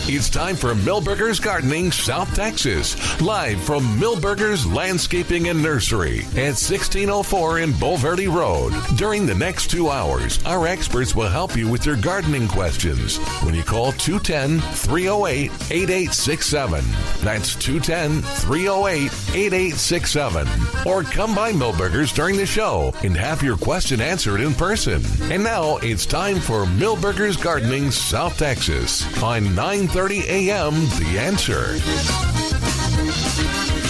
It's time for Milberger's Gardening South Texas, live from Milberger's Landscaping and Nursery at 1604 in Bulverde Road. During the next 2 hours, our experts will help you with your gardening questions when you call 210-308-8867. That's 210-308-8867. Or come by Milberger's during the show and have your question answered in person. And now it's time for Milberger's Gardening South Texas on 9:30 a.m. The Answer.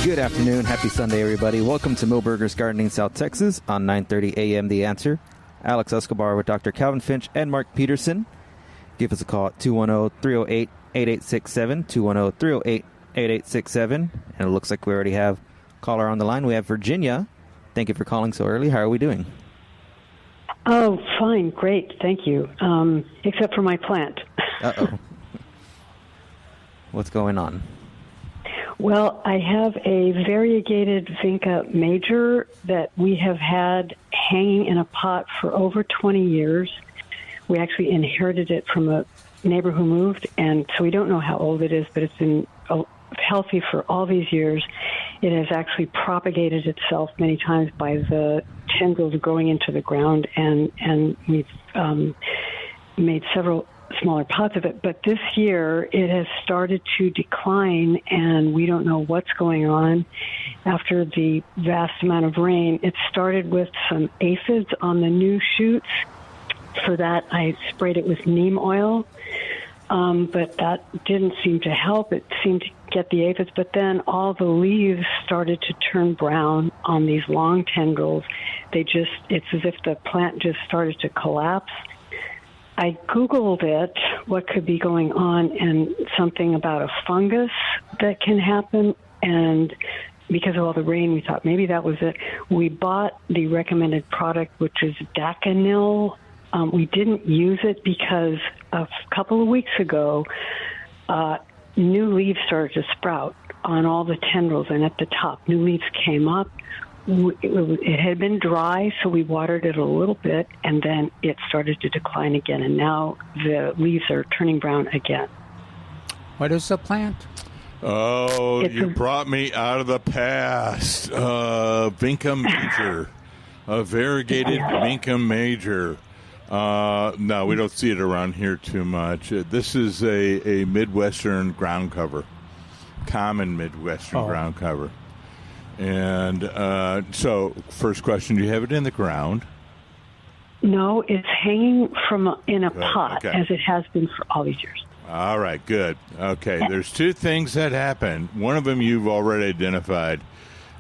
Good afternoon. Happy Sunday, everybody. Welcome to Milberger's Gardening South Texas on 9:30 a.m. The Answer. Alex Escobar with Dr. Calvin Finch and Mark Peterson. Give us a call at 210-308-8867, 210-308-8867. And it looks like we already have a caller on the line. We have Virginia. Thank you for calling so early. How are we doing? Oh, fine. Great. Thank you. Except for my plant. Uh-oh. What's going on? Well, I have a variegated Vinca major that we have had hanging in a pot for over 20 years. We actually inherited it from a neighbor who moved, and so we don't know how old it is, but it's been healthy for all these years. It has actually propagated itself many times by the tendrils growing into the ground, and we've made several smaller pots of it. But this year, it has started to decline, and we don't know what's going on. After the vast amount of rain, it started with some aphids on the new shoots. For that, I sprayed it with neem oil, but that didn't seem to help. It seemed to get the aphids, but then all the leaves started to turn brown on these long tendrils. It's as if the plant just started to collapse. I Googled it, what could be going on, and something about a fungus that can happen. And because of all the rain, we thought maybe that was it. We bought the recommended product, which is Daconil. We didn't use it because a couple of weeks ago, new leaves started to sprout on all the tendrils, and at the top, new leaves came up. It had been dry, so we watered it a little bit, and then it started to decline again, and now the leaves are turning brown again. What is the plant? Oh, you brought me out of the past. Vinca major. A variegated Vinca major. No, we don't see it around here too much. This is a Midwestern ground cover. Common Midwestern ground cover. And so, first question, do you have it in the ground? No, it's hanging in a pot, as it has been for all these years. All right, good. Okay, there's two things that happen. One of them you've already identified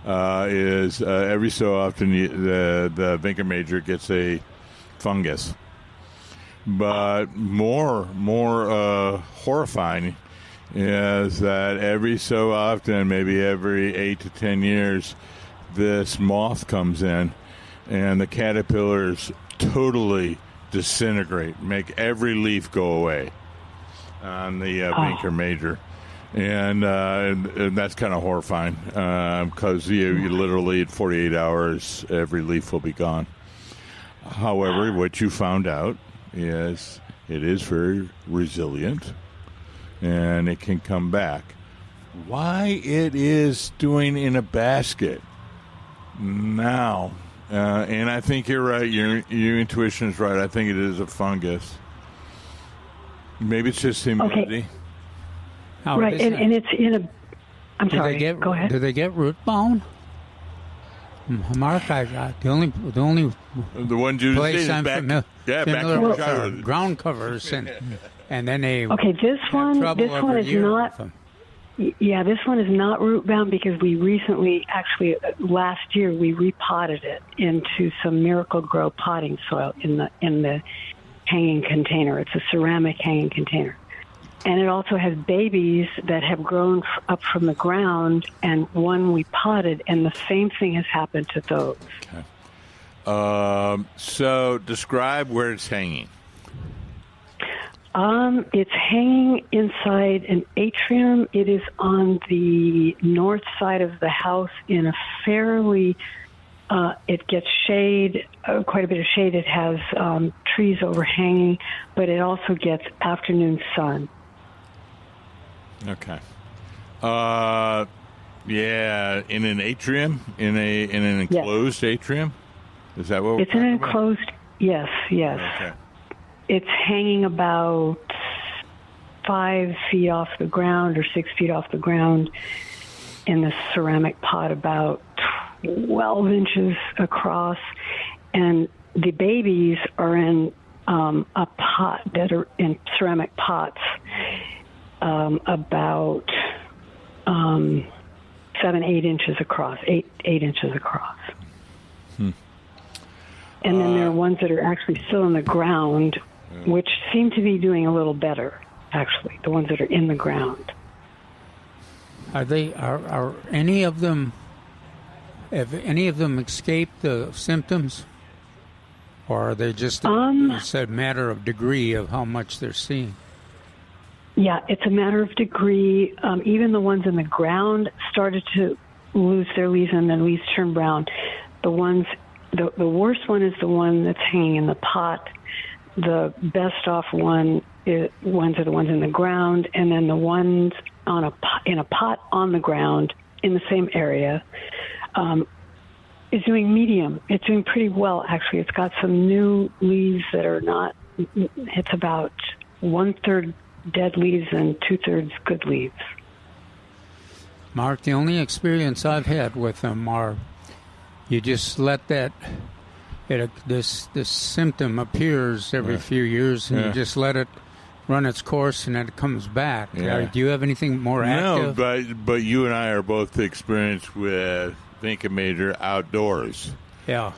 is every so often the Vinca major gets a fungus. But more horrifying is that every so often, maybe every 8 to 10 years, this moth comes in and the caterpillars totally disintegrate, make every leaf go away on the Vinca major. And that's kind of horrifying because you literally, in 48 hours, every leaf will be gone. However, what you found out is it is very resilient, and it can come back. Why it is doing in a basket now, and I think you're right. Your intuition is right. I think it is a fungus. Maybe it's just humidity. Okay. Right, and it's in a... I'm sorry, go ahead. Do they get root bound? Mark, the only place I'm familiar with ground covers, and then they this one is not. Yeah, this one is not root bound because we recently, actually last year, we repotted it into some Miracle Grow potting soil in the hanging container. It's a ceramic hanging container. And it also has babies that have grown up from the ground, and one we potted, and the same thing has happened to those. Okay. So describe where it's hanging. It's hanging inside an atrium. It is on the north side of the house in a fairly, it gets shade, quite a bit of shade. It has trees overhanging, but it also gets afternoon sun. Okay. Yeah, in an atrium, in an enclosed atrium. Is that what it's an enclosed? Yes. Okay. It's hanging about 5 feet off the ground or 6 feet off the ground in this ceramic pot, about 12 inches across, and the babies are in a pot that are in ceramic pots, about 7-8 inches across, 8 inches across. And then there are ones that are actually still in the ground, which seem to be doing a little better. Actually, the ones that are in the ground. Are any of them? Have any of them escaped the symptoms, or are they just it's a matter of degree of how much they're seeing? Yeah, it's a matter of degree. Even the ones in the ground started to lose their leaves, and the leaves turn brown. The worst one is the one that's hanging in the pot. The best off ones are the ones in the ground, and then the ones in a pot on the ground in the same area is doing medium. It's doing pretty well, actually. It's got some new leaves that are not. It's about 1/3 dead leaves and 2/3 good leaves. Mark, the only experience I've had with them are you just let this symptom appears every few years, and you just let it run its course, and then it comes back. Do you have anything more active? No, but you and I are both experienced with Vinca major outdoors. Yeah.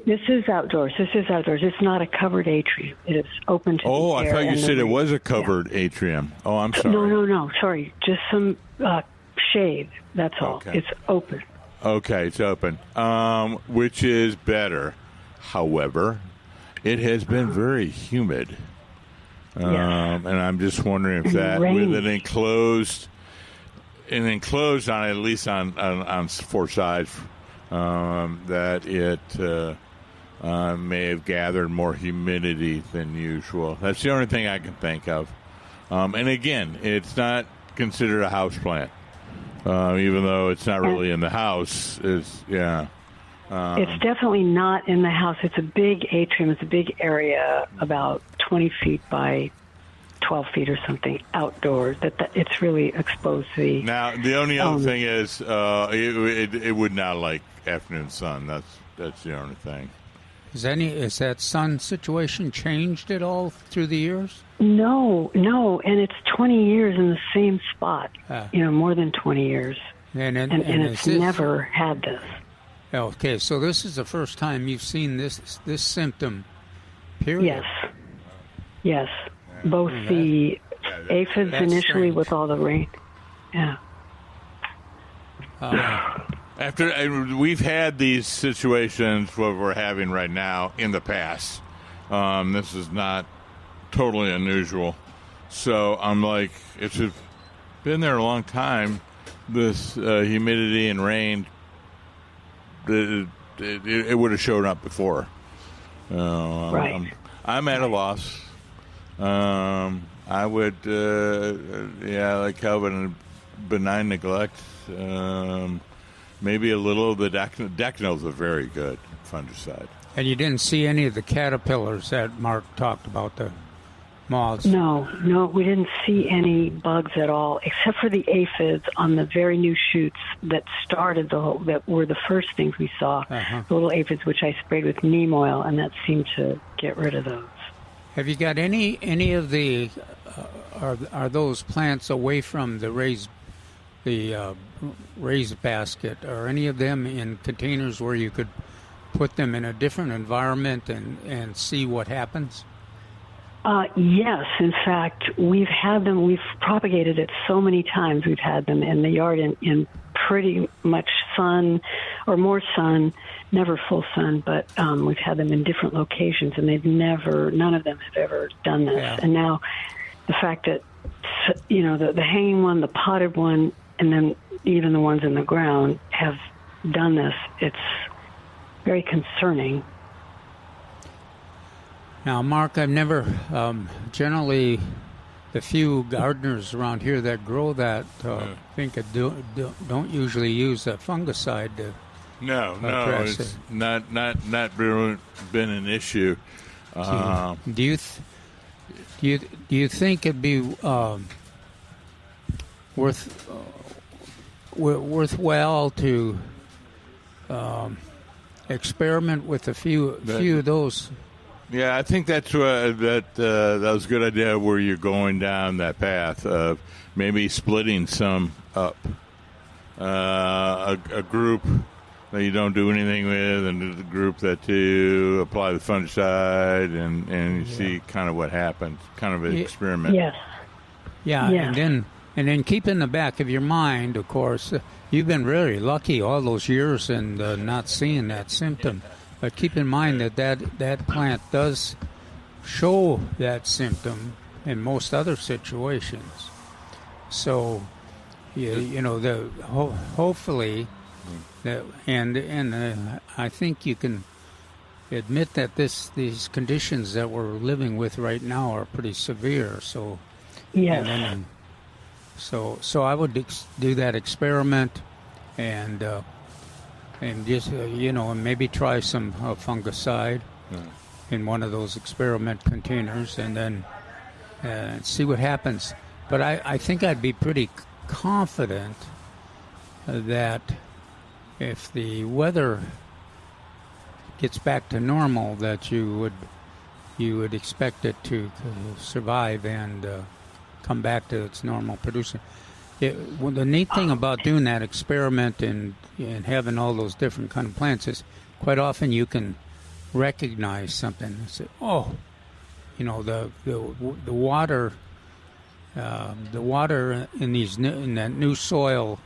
This is outdoors. It's not a covered atrium. It is open to the air. I thought you said it was a covered atrium. Oh, I'm sorry. No. Sorry. Just some shade. That's all. Okay. It's open. Okay, it's open, which is better. However, it has been very humid. And I'm just wondering if that, with an enclosed on at least on 4 sides, that it may have gathered more humidity than usual. That's the only thing I can think of. And again, it's not considered a house plant. Even though it's not really in the house, it's definitely not in the house. It's a big atrium. It's a big area, about 20 feet by 12 feet or something, outdoors. It's really exposed to the... Now, the only other thing is it would not like afternoon sun. That's the only thing. Is that sun situation changed at all through the years? No, and it's 20 years in the same spot. More than 20 years, and it's never had this. Okay, so this is the first time you've seen this symptom. Period. Yes. Both the aphids initially strange. with all the rain. Yeah. After we've had these situations what we're having right now in the past, this is not totally unusual. So I'm like, it's been there a long time. This humidity and rain, it would have shown up before. Right. I'm at a loss. I would, like Calvin, benign neglect. Maybe a little of the Decno is a very good fungicide. And you didn't see any of the caterpillars that Mark talked about, the moths? No, we didn't see any bugs at all, except for the aphids on the very new shoots that started that were the first things we saw, the little aphids, which I sprayed with neem oil, and that seemed to get rid of those. Have you got any of the, are those plants away from the raised basket? Are any of them in containers where you could put them in a different environment and see what happens? Yes, in fact, we've had them. We've propagated it so many times. We've had them in the yard in pretty much sun or more sun, never full sun, but we've had them in different locations, and none of them have ever done this. Yeah. And now the fact that, the hanging one, the potted one, and then even the ones in the ground have done this, it's very concerning. Now, Mark, I've never generally the few gardeners around here that grow that vinca don't usually use a fungicide to No, address it's it. not been an issue. Do you think it'd be worthwhile to experiment with a few of those? Yeah, I think that was a good idea where you're going down that path of maybe splitting some up. A group that you don't do anything with, and the group that you apply the fungicide, and you see kind of what happens, kind of an experiment. Yes. Yeah, Yeah. and then keep in the back of your mind, of course, you've been really lucky all those years and not seeing that symptom. But keep in mind that plant does show that symptom in most other situations. So, hopefully, and I think you can admit that these conditions that we're living with right now are pretty severe. So, Yes. and so I would do that experiment, and just and maybe try some fungicide in one of those experiment containers, and then see what happens. But I think I'd be pretty confident that if the weather gets back to normal, that you would expect it to survive and come back to its normal producing. The neat thing about doing that experiment and having all those different kind of plants is quite often you can recognize something and say, the water in that new soil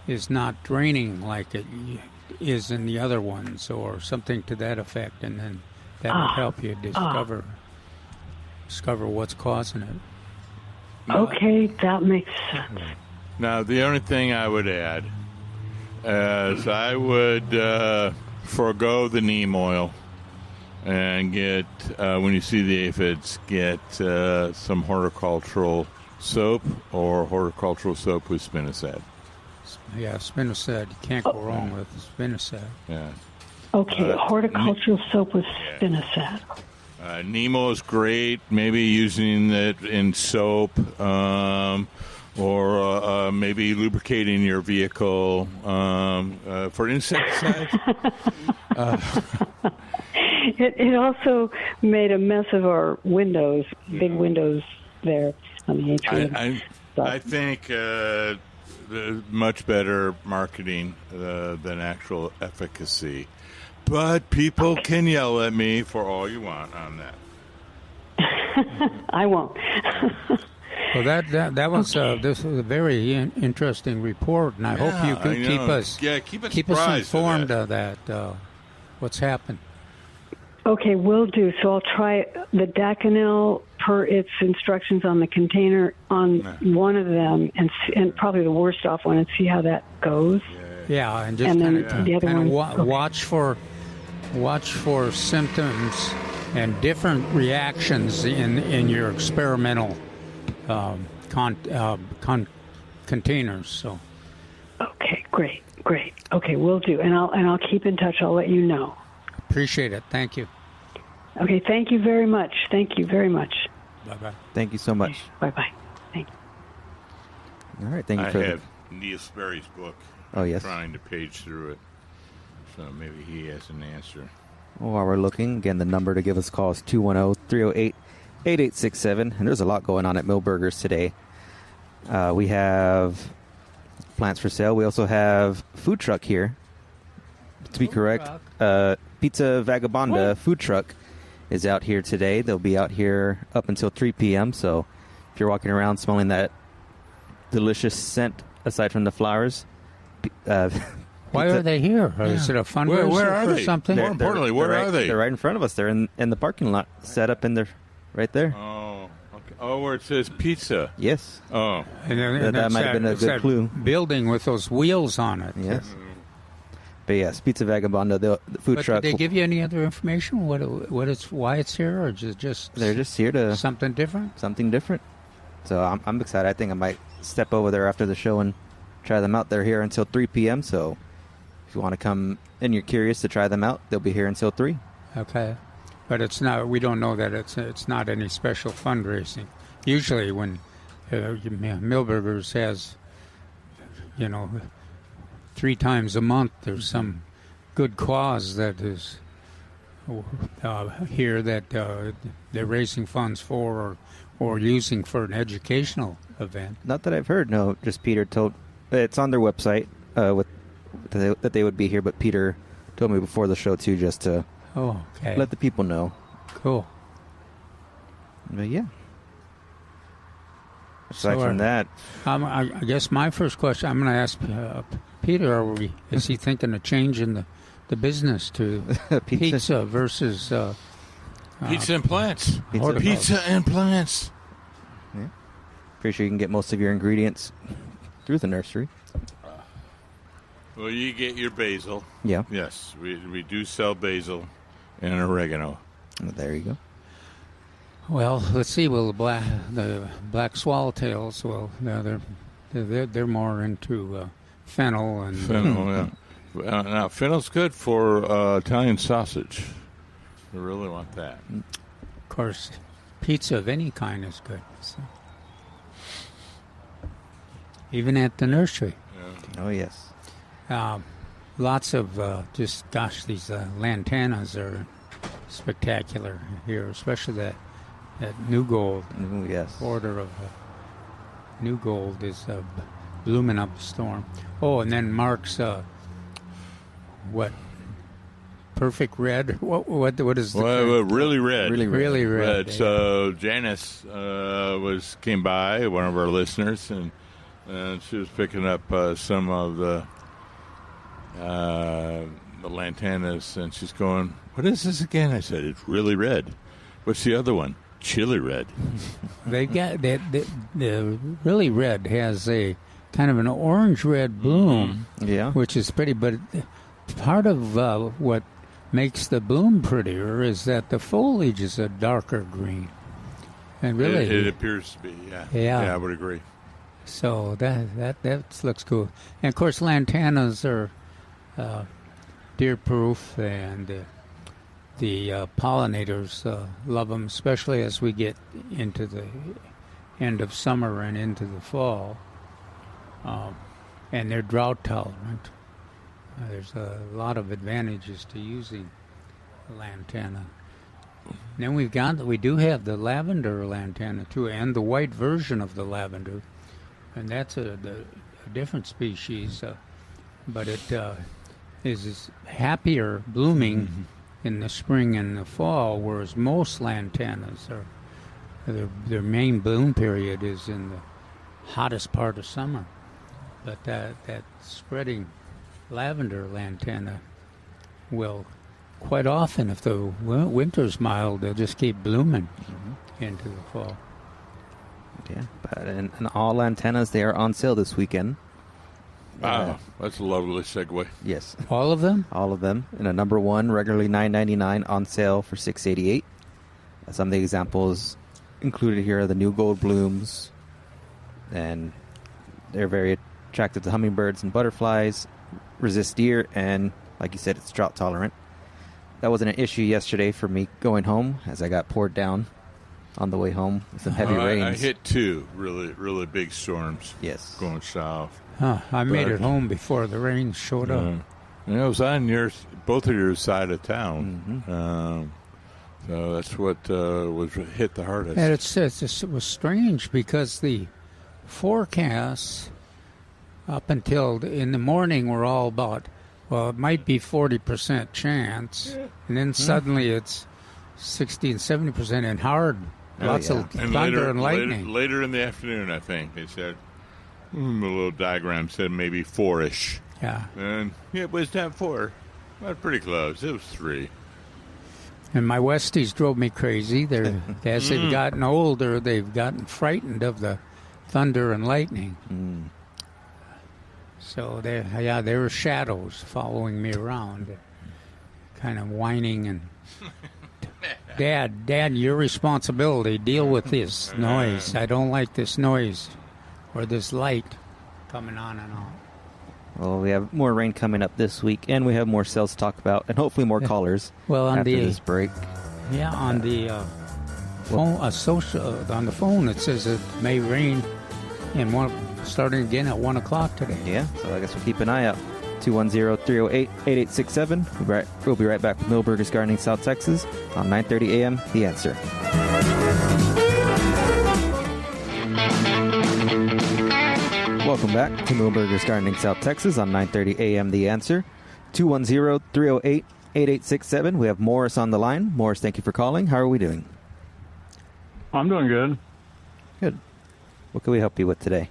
is not draining like it is in the other ones, or something to that effect, and then that would help you discover what's causing it. Okay, that makes sense. Now, the only thing I would add is I would forego the neem oil and get, when you see the aphids, get some horticultural soap or horticultural soap with spinosad. Yeah, spinosad. You can't go wrong with spinosad. Yeah. Okay, horticultural soap with spinosad. Nemo is great. Maybe using it in soap, or maybe lubricating your vehicle for insecticides. It also made a mess of our windows, big windows there on the atrium. I think much better marketing than actual efficacy. But people can yell at me for all you want on that. I won't. Well, that was this was a very interesting report, and I hope you could keep us informed of that. What's happened? Okay, will do. So I'll try the Daconil per its instructions on the container on one of them, and probably the worst off one, and see how that goes. Yeah, and just watch for symptoms and different reactions in your experimental containers. So. Okay, great. Okay, will do, and I'll keep in touch. I'll let you know. Appreciate it. Thank you. Okay, thank you very much. Bye-bye. Thank you so much. Bye-bye. Thank you. All right, thank you. I have Neil Sperry's book. Oh, yes. Trying to page through it. So maybe he has an answer. Well, while we're looking, again, the number to give us a call is 210-308-8867. And there's a lot going on at Milberger's today. We have plants for sale. We also have food truck here. To be correct, Pizza Vagabonda food truck is out here today. They'll be out here up until 3 p.m. So if you're walking around smelling that delicious scent, aside from the flowers. Why are they here? Is it a fundraiser where are or they? something? More importantly, where are they? They're right in front of us. They're in the parking lot, set up in there, right there. Oh, okay. Oh, where it says pizza. Yes. Oh. And that might have been a good clue. Building with those wheels on it. Yes. But yes, Pizza Vagabonda, the food truck. Did they give you any other information? Why it's here, or just they're just here to something different? Something different. So I'm excited. I think I might step over there after the show and try them out. They're here until 3 p.m., so if you want to come and you're curious to try them out, they'll be here until 3. Okay. But it's not. We don't know that it's not any special fundraising. Usually when Milberger's has, 3 times a month, there's some good cause that is here that they're raising funds for or using for an educational event. Not that I've heard. No, just Peter told. It's on their website that they would be here, but Peter told me before the show too, just to let the people know. Cool. But yeah. Aside from that, I guess my first question, I'm going to ask Peter: is he thinking of changing the business to pizza versus pizza and plants? Pizza and plants. Yeah. Pretty sure you can get most of your ingredients through the nursery. Well, you get your basil. Yeah. Yes, we do sell basil and oregano. There you go. Well, let's see. Well, the black swallowtails. Well, they're more into fennel and fennel. Yeah. Now fennel's good for Italian sausage. We really want that. Of course, pizza of any kind is good. So. Even at the nursery. Yeah. Oh yes. Lots of these lantanas are spectacular here, especially that New Gold. Yes. Order of New Gold is blooming up a storm. Oh, and then Mark's Perfect Red. What is the really red? Really red. So Janice came by, one of our listeners, and she was picking up some of the lantanas, and she's going, "What is this again?" I said, "It's really red." What's the other one? Chili red. They got the really red has a kind of an orange red bloom, which is pretty. But part of what makes the bloom prettier is that the foliage is a darker green, and really it appears to be. Yeah, I would agree. So that looks cool, and of course lantanas are deer-proof, and the pollinators love them, especially as we get into the end of summer and into the fall. And they're drought tolerant. There's a lot of advantages to using lantana. Then we do have the lavender lantana too, and the white version of the lavender, and that's a different species, but it is happier blooming in the spring and the fall, whereas most lantanas their main bloom period is in the hottest part of summer. But that spreading lavender lantana will quite often, if the winter's mild, they'll just keep blooming into the fall. Yeah, and all lantanas, they are on sale this weekend. Wow, that's a lovely segue. Yes. All of them? All of them. And a number one, regularly $9.99, on sale for $6.88. Some of the examples included here are the New Gold blooms, and they're very attractive to hummingbirds and butterflies, resist deer, and like you said, it's drought tolerant. That wasn't an issue yesterday for me going home, as I got poured down on the way home with some heavy rains. I hit 2 really, really big storms. Yes. Going south. I made it home before the rain showed up. And it was on both of your side of town. So that's what hit the hardest. And it was strange because the forecasts up until in the morning were all about, well, it might be 40% chance, and then suddenly it's 60 and 70% and hard. Lots of thunder and lightning. Later in the afternoon, I think, they said, the little diagram said maybe 4-ish. Yeah. And it was not 4. But pretty close. It was 3. And my Westies drove me crazy. As they've gotten older, they've gotten frightened of the thunder and lightning. So there were shadows following me around, kind of whining and Dad, your responsibility. Deal with this noise. I don't like this noise or this light coming on and off. Well, we have more rain coming up this week, and we have more sales to talk about, and hopefully more callers after this break. Yeah, on the phone, on the phone, it says it may rain starting again at 1 o'clock today. Yeah, so I guess we'll keep an eye out. 210-308-8867. We'll be right back with Milberger's Gardening, South Texas on 9:30 a.m. The Answer. Welcome back to Milberger's Gardening, South Texas on 9:30 a.m. The Answer. 210-308-8867. We have Morris on the line. Morris, thank you for calling. How are we doing? I'm doing good. Good. What can we help you with today?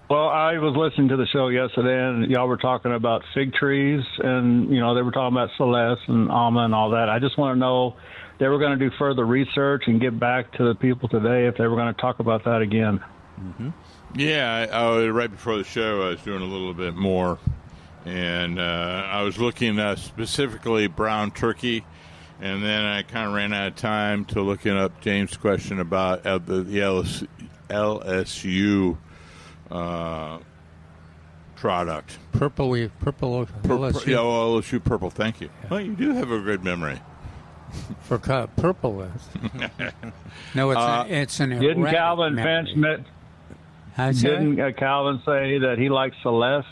Well, I was listening to the show yesterday, and y'all were talking about fig trees, and, they were talking about Celeste and Alma and all that. I just want to know, they were going to do further research and get back to the people today if they were going to talk about that again. Mm-hmm. Yeah, right before the show, I was doing a little bit more, and I was looking specifically brown turkey, and then I kind of ran out of time to looking up James' question about the LSU product. Purple LSU. Yeah, LSU purple. Thank you. Yeah. Well, you do have a good memory. For purple. No, it's an erratic Didn't Calvin Finch Didn't Calvin say that he likes Celeste?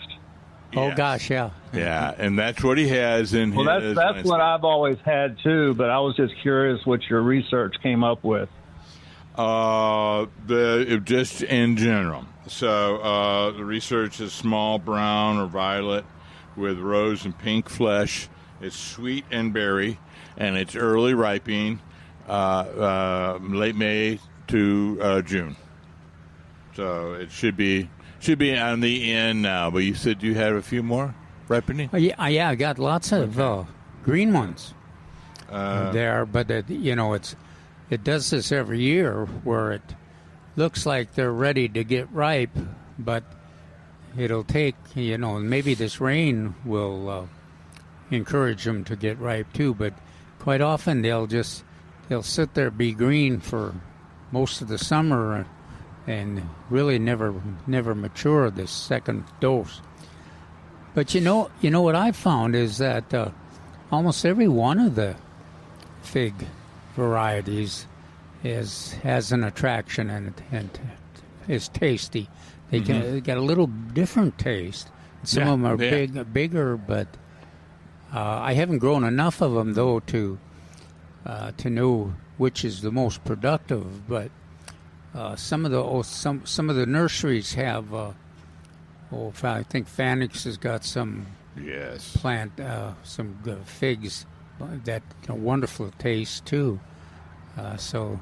Oh, yes. gosh, yeah. Yeah, and that's what he has in his... Well, that's what I've always had, too, but I was just curious what your research came up with. Just in general. So the research is small brown or violet with rose and pink flesh. It's sweet and berry, and it's early ripening, late May to June. So it should be on the end now. But you said you had a few more ripening? Yeah, I got lots of green ones there, but it does this every year where it looks like they're ready to get ripe, but it'll take, maybe this rain will encourage them to get ripe too, but quite often they'll sit there, be green for most of the summer and really never mature this second dose. But you know what I've found is that almost every one of the fig varieties has an attraction and is tasty. They get a little different taste. Some of them are bigger, but I haven't grown enough of them though to know which is the most productive. But some of the nurseries have. I think Phoenix has got some plant some figs that wonderful taste too. So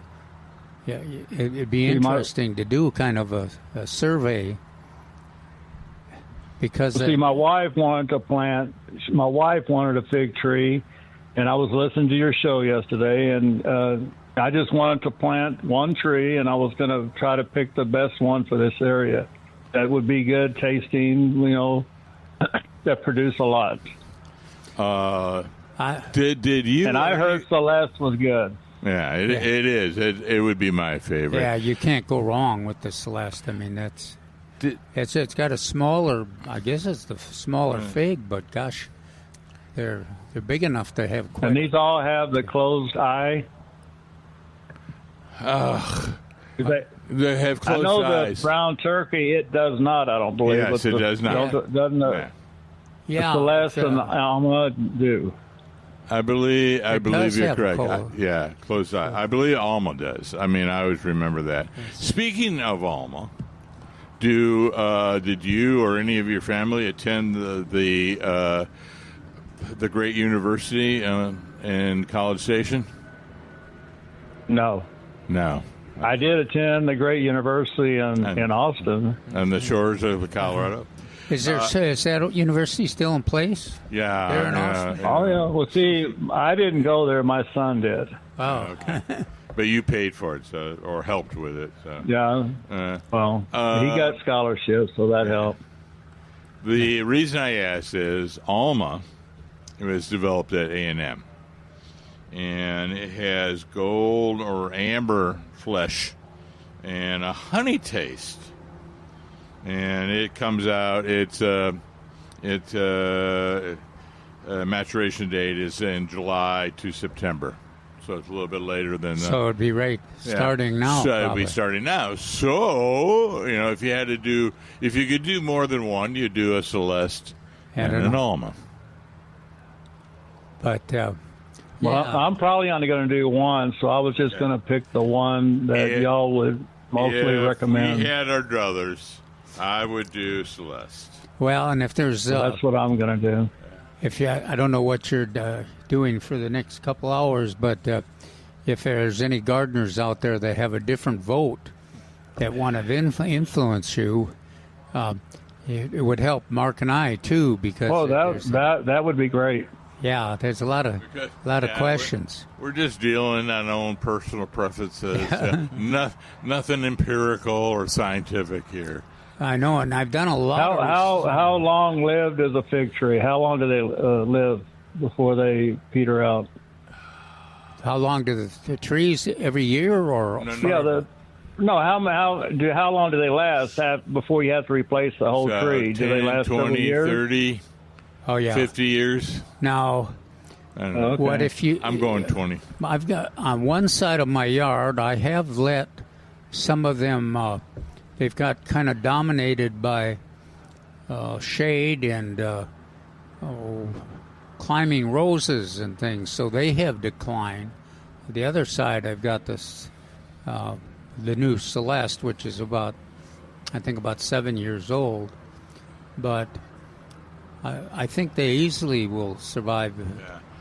yeah, it'd be interesting to do kind of a survey because my wife wanted to plant. My wife wanted a fig tree, and I was listening to your show yesterday, and I just wanted to plant one tree, and I was going to try to pick the best one for this area that would be good tasting, that produce a lot. Did you? And I heard Celeste was good. Yeah, it is. It would be my favorite. Yeah, you can't go wrong with the Celeste. I mean, it's got a smaller. I guess it's the smaller fig, but gosh, they're big enough to have. And these all have the closed eye. They have closed eyes. I know the brown turkey, it does not. I don't believe. Yes, it does not. Doesn't yeah, the Celeste and the Alma do. I believe you're correct. Closed eye. I believe Alma does. I mean, I always remember that. Speaking of Alma, did you or any of your family attend the great university in College Station? No. I did attend the great university in Austin. On the shores of the Colorado. Is that university still in place? Yeah. There in Austin? Oh, yeah. Well, see, I didn't go there. My son did. Oh, okay. But you paid for it, or helped with it. So. Yeah. He got scholarships, so that helped. The reason I asked is Alma was developed at A&M. and it has gold or amber flesh and a honey taste. And it comes out. Maturation date is in July to September, so it's a little bit later than. So it'd be starting now. So it'd be starting now. So if you could do more than one, you'd do a Celeste and an Alma. But I'm probably only going to do one, so I was just going to pick the one that y'all would mostly recommend. If we had our druthers, I would do Celeste. Well, and if there's that's what I'm going to do. I don't know what you're doing for the next couple hours, but if there's any gardeners out there that have a different vote that want to influence you, it would help Mark and I too, because that would be great. Yeah, there's a lot of questions. We're just dealing on our own personal preferences. Nothing empirical or scientific here. I know, and I've done a lot. How long lived is a fig tree? How long do they live before they peter out? How long do the trees every year, or how long do they last before you have to replace the whole tree? 10, do they last 20, years? 30? Oh yeah, 50 years. Now, I don't know. What if you? I'm going 20. I've got on one side of my yard. I have let some of them. They've got kind of dominated by shade and climbing roses and things, so they have declined. The other side, I've got this the new Celeste, which is about 7 years old, but I think they easily will survive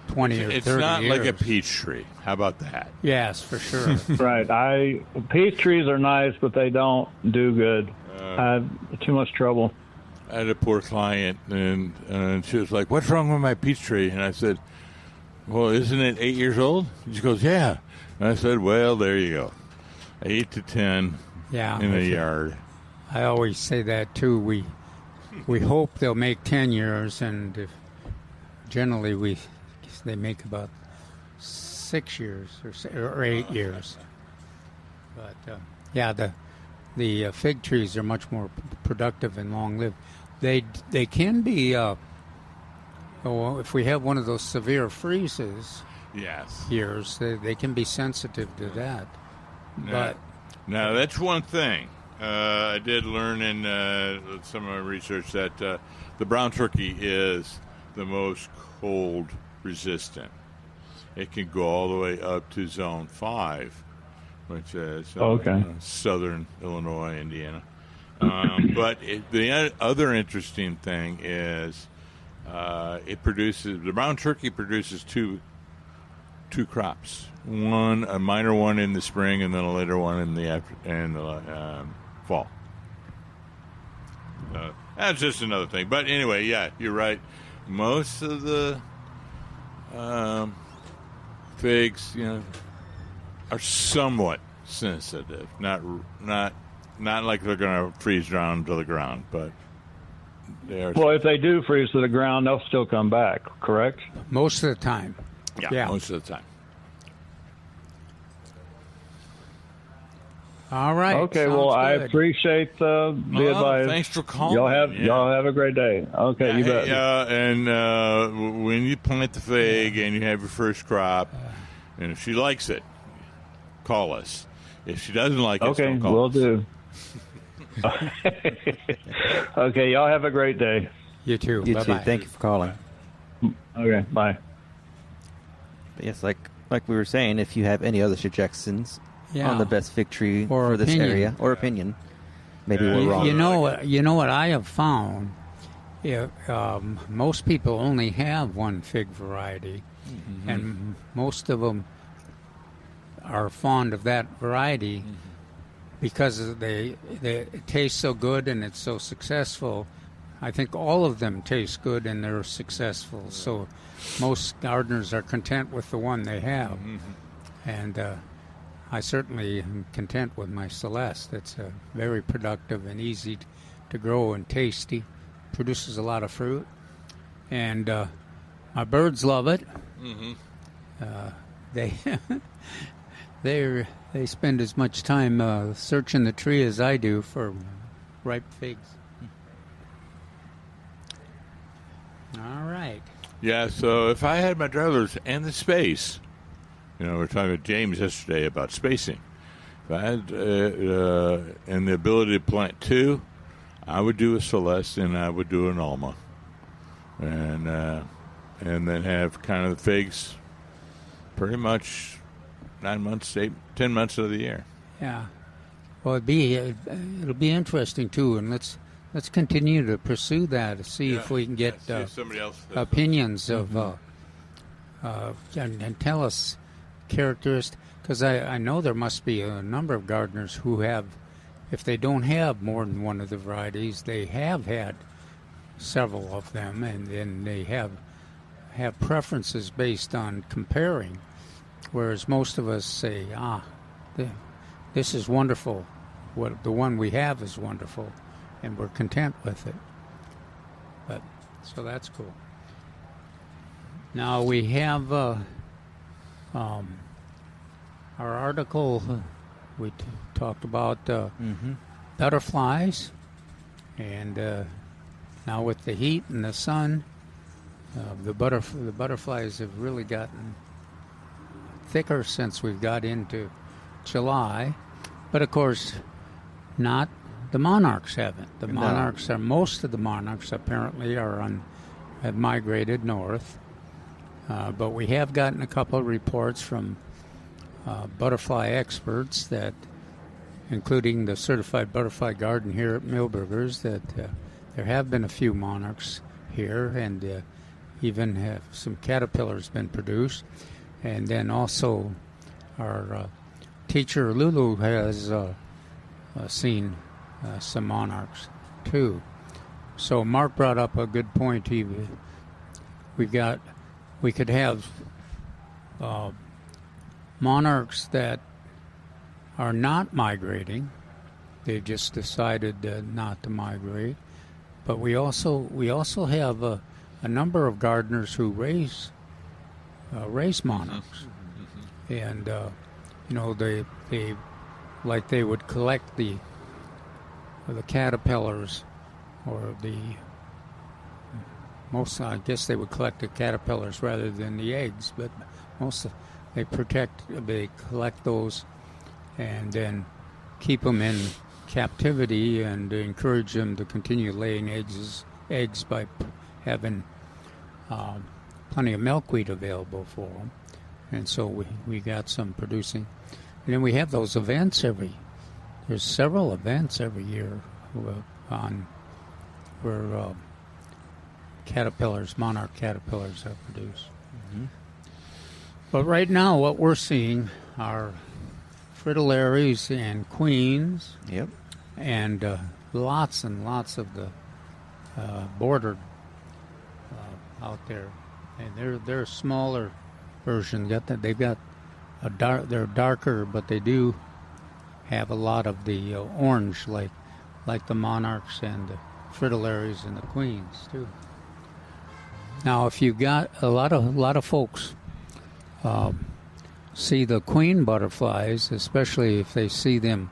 20 or 30 years. It's not like a peach tree. How about that? Yes, for sure. Right. Peach trees are nice, but they don't do good. I have too much trouble. I had a poor client, and she was like, "What's wrong with my peach tree?" And I said, "Well, isn't it 8 years old?" And she goes, "Yeah." And I said, "Well, there you go. 8 to 10 in the yard." I always say that, too. We hope they'll make 10 years, and generally they make about 6 years or 8 years. But the fig trees are much more productive and long-lived. They can be. If we have one of those severe freezes, years they can be sensitive to that. Now that's one thing. I did learn in some of my research that the brown turkey is the most cold resistant. It can go all the way up to zone 5, which is southern Illinois, Indiana. But the other interesting thing is the brown turkey produces two crops. A minor one in the spring, and then a later one in the fall. That's just another thing. But anyway, yeah, you're right. Most of the figs, are somewhat sensitive. Not like they're going to freeze down to the ground, but they are. Well, if they do freeze to the ground, they'll still come back. Correct? Most of the time. Yeah. Most of the time. All right. Okay. Well, I appreciate the advice. Thanks for calling. Y'all have a great day. Okay, you bet. And when you plant the fig and you have your first crop, and if she likes it, call us. If she doesn't like it, don't call us. Okay, will do. Okay, y'all have a great day. You too. You Bye-bye. too. Thank you for calling. Okay, bye. But yes, like we were saying, if you have any other suggestions on the best fig tree or for opinion. this area or opinion, maybe we're wrong. You know what I have found? Most people only have one fig variety, and most of them are fond of that variety because it tastes so good and it's so successful. I think all of them taste good and they're successful. So most gardeners are content with the one they have, and I certainly am content with my Celeste. It's very productive and easy to grow and tasty. Produces a lot of fruit, and my birds love it. they they spend as much time searching the tree as I do for ripe figs. All right. Yeah, so if I had my druthers and the space, we were talking with James yesterday about spacing. If I had and the ability to plant two, I would do a Celeste and I would do an Alma, and then have kind of the figs pretty much 9 months, 10 months of the year. Yeah. Well, it'll be interesting too, and let's continue to pursue that to see if we can get somebody else opinions of and tell us characteristics, because I know there must be a number of gardeners who have, if they don't have more than one of the varieties, they have had several of them, and then they have preferences based on comparing, whereas most of us say, this is wonderful, the one we have is wonderful, and we're content with it. But so that's cool. Now we have our article. We talked about butterflies, and now with the heat and the sun, the butterflies have really gotten thicker since we've got into July. But of course, not the monarchs haven't. Most of the monarchs apparently have migrated north. But we have gotten a couple of reports from butterfly experts that, including the certified butterfly garden here at Milberger's, that there have been a few monarchs here, and even have some caterpillars been produced. And then also our teacher Lulu has seen some monarchs too. So Mark brought up a good point. We could have monarchs that are not migrating. They've just decided not to migrate. But we also have a number of gardeners who raise monarchs, and they would collect the caterpillars, or I guess they would collect the caterpillars rather than the eggs, but they collect those and then keep them in captivity and encourage them to continue laying eggs by having plenty of milkweed available for them. And so we got some producing. And then we have those events there's several events every year where monarch caterpillars are produced. Mm-hmm. But right now what we're seeing are fritillaries and queens. Yep. And lots and lots of the bordered out there. And they're a smaller version. They've got they're darker, but they do have a lot of the orange, like the monarchs and the fritillaries and the queens too. Now, if you got a lot of folks see the queen butterflies, especially if they see them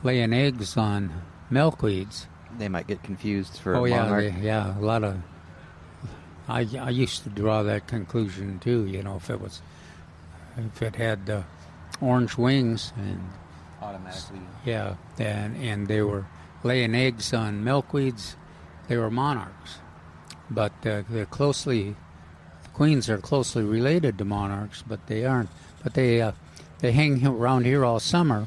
laying eggs on milkweeds, they might get confused for a monarch. A lot of. I used to draw that conclusion too. If it had orange wings and Automatically. Yeah, and they were laying eggs on milkweeds, they were monarchs. But queens are closely related to monarchs, but they aren't. But they hang around here all summer,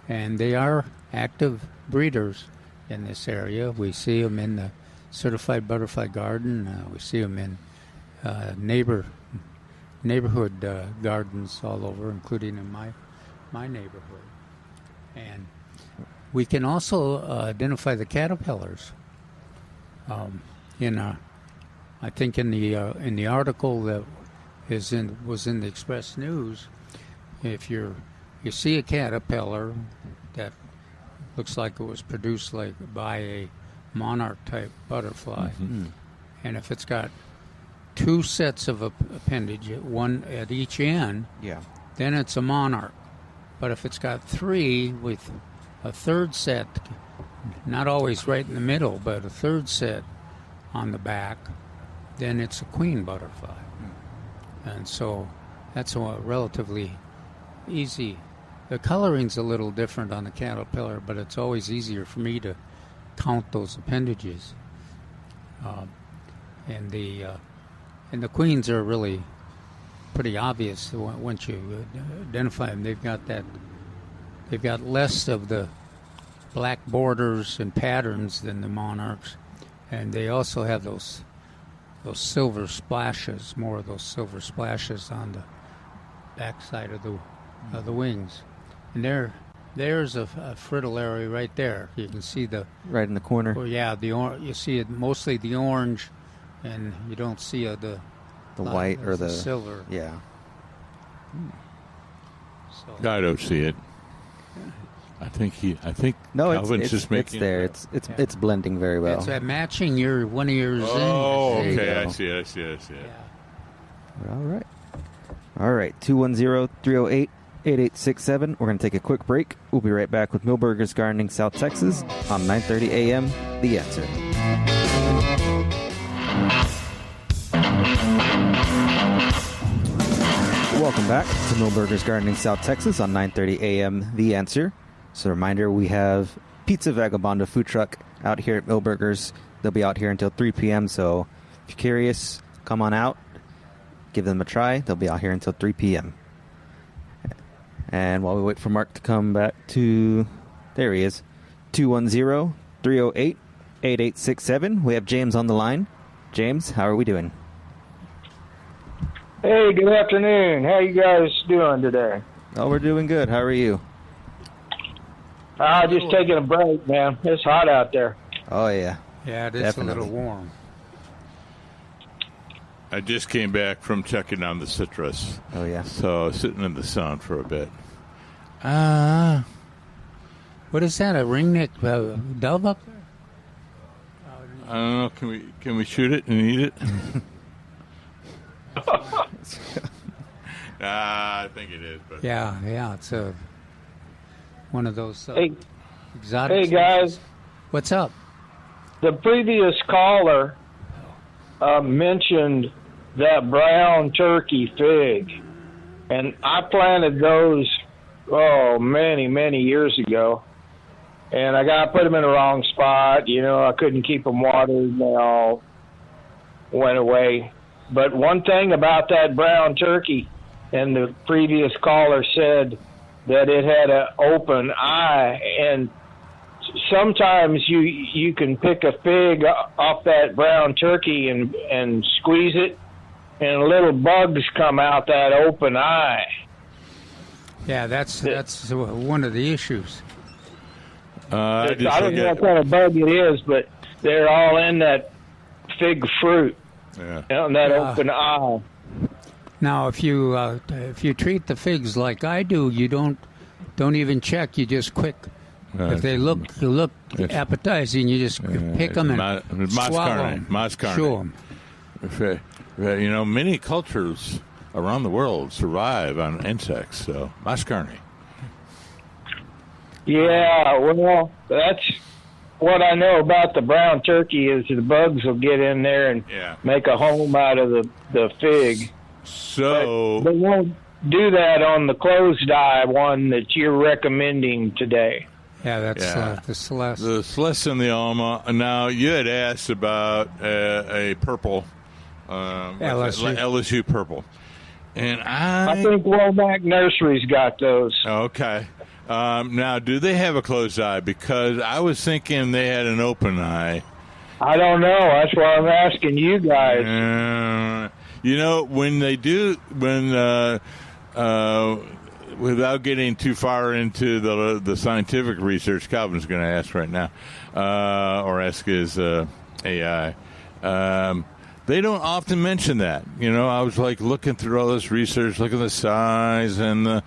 and they are active breeders in this area. We see them in the certified butterfly garden. We see them in neighborhood gardens all over, including in my neighborhood. And we can also identify the caterpillars. I think in the article that was in the Express News, if you see a caterpillar that looks like it was produced by a monarch type butterfly, and if it's got 2 sets of appendage, one at each end, Yeah. then it's a monarch. But if it's got 3 with a third set, not always right in the middle, but a third set on the back, then it's a queen butterfly. And so that's a relatively easy. The coloring's a little different on the caterpillar, but it's always easier for me to count those appendages. And the queens are really pretty obvious once you identify them. They've got less of the black borders and patterns than the monarchs, and they also have those silver splashes, more of those silver splashes on the backside of the wings. And there's a fritillary right there. You can see right in the corner. Oh yeah, you see it mostly the orange, and you don't see the white or the silver. Yeah. So, I don't see it. I think No, Calvin's just making it's there. It's blending very well. it's matching one of your Oh, zings. There you okay. go. I see it. All right. 210-308-8867. We're going to take a quick break. We'll be right back with Milberger's Gardening South Texas on 9:30 a.m. The Answer. Welcome back to Milberger's Gardening South Texas on 9:30 a.m. The Answer. So a reminder, we have Pizza Vagabonda food truck out here at Milberger's. They'll be out here until 3 p.m. So if you're curious, come on out. Give them a try. They'll be out here until 3 p.m. And while we wait for Mark to come back to... There he is. 210-308-8867. We have James on the line. James, how are we doing? Hey, good afternoon. How you guys doing today? Oh, we're doing good. How are you? Just taking a break, man. It's hot out there. Oh, yeah. Yeah, it is Definitely. a little warm. I just came back from checking on the citrus. Oh, yeah. So sitting in the sun for a bit. What is that? A ringneck dove up there? I don't know. Can we shoot it and eat it? I think it is. But Yeah. It's one of those Hey, exotic. hey guys. What's up? The previous caller mentioned that brown turkey fig, and I planted those many, many years ago, and I put them in the wrong spot. You know, I couldn't keep them watered, and they all went away. But one thing about that brown turkey, and the previous caller said that it had an open eye, and sometimes you can pick a fig off that brown turkey and squeeze it, and little bugs come out that open eye. Yeah, that's one of the issues. I don't know what kind of bug it is, but they're all in that fig fruit, on that open eye. Now, if you treat the figs like I do, you don't even check. You just quick. If they look appetizing, you just pick them and swallow them. Chew them. You know, many cultures around the world survive on insects, so mascarne. Yeah, well, that's what I know about the brown turkey is the bugs will get in there and make a home out of the fig. So but they won't do that on the closed eye one that you're recommending today. Yeah, that's the Celeste. The Celeste and the Alma. Now, you had asked about a purple. LSU purple. And I think Womack Nursery's got those. Okay. Now, do they have a closed eye? Because I was thinking they had an open eye. I don't know. That's why I'm asking you guys. You know, when they do, without getting too far into the scientific research, Calvin's going to ask right now, or ask his AI. They don't often mention that. You know, I was like looking through all this research, looking at the size and the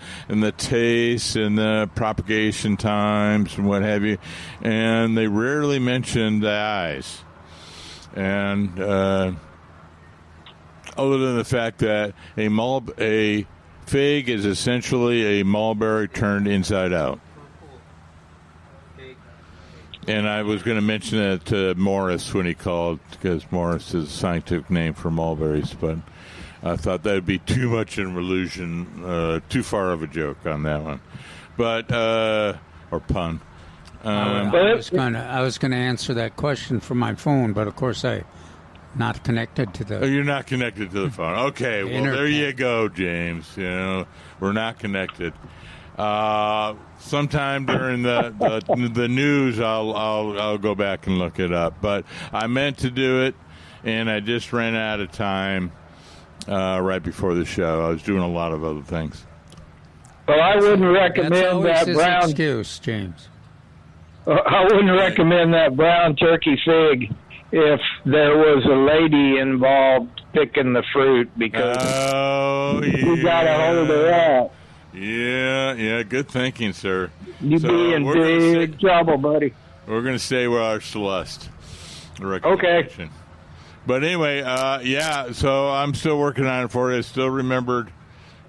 taste and the propagation times and what have you, and they rarely mention the eyes. And other than the fact that a fig is essentially a mulberry turned inside out. And I was going to mention that to Morris when he called, because Morris is a scientific name for mulberries, but I thought that would be too much in illusion, too far of a joke on that one. But, or pun. I was going to answer that question from my phone, but of course I'm not connected to the... Oh, you're not connected to the phone. Okay, well, there you go, James. We're not connected. Sometime during the news, I'll go back and look it up. But I meant to do it, and I just ran out of time right before the show. I was doing a lot of other things. Well, I wouldn't recommend that brown excuse, James. I wouldn't recommend that brown turkey fig if there was a lady involved picking the fruit, because you got a hold of that. Yeah, good thinking, sir. You'd be in big trouble, buddy. We're going to stay with our Celeste. Okay. But anyway, so I'm still working on it for you. I still remembered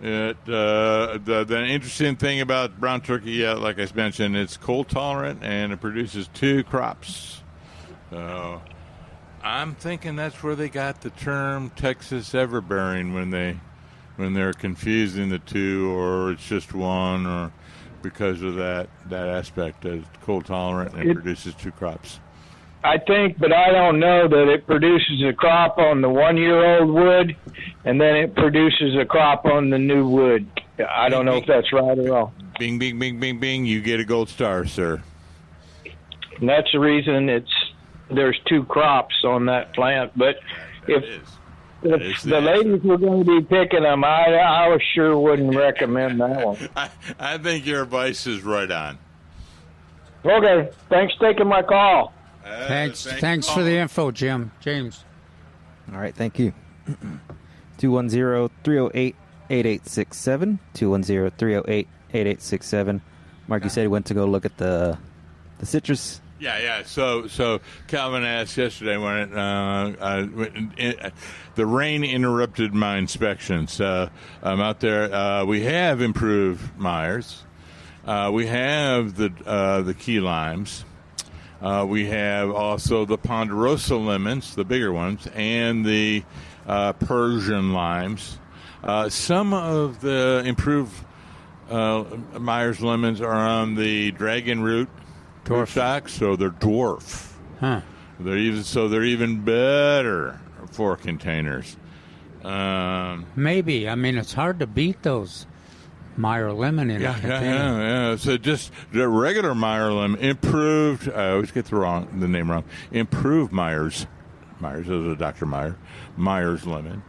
it. The interesting thing about brown turkey, like I mentioned, it's cold tolerant and it produces 2 crops. So I'm thinking that's where they got the term Texas everbearing when they're confusing the 2, or it's just one, or because of that aspect of cold tolerant and it produces 2 crops. I think, but I don't know that it produces a crop on the 1-year-old wood, and then it produces a crop on the new wood. I don't know if that's right or wrong. Bing, bing, bing, bing, bing. You get a gold star, sir. And that's the reason there's 2 crops on that plant. But if the ladies were going to be picking them, I sure wouldn't recommend that one. I think your advice is right on. Okay. Thanks for taking my call. Thanks for the info, James. All right, thank you. 210-308-8867. 210-308-8867. Mark, you said you went to go look at the citrus. Yeah. So Calvin asked yesterday when the rain interrupted my inspections. I'm out there. We have improved Myers. We have the key limes. We have also the Ponderosa lemons, the bigger ones, and the Persian limes. Some of the improved Myers lemons are on the dragon root stock, so they're dwarf. Huh. They're even better for containers. Maybe. I mean, it's hard to beat those Meyer lemon in a container. Yeah. So just the regular Meyer lemon, improved. I always get the name wrong. Improved Myers. Myers is a Dr. Meyer. Myers lemon.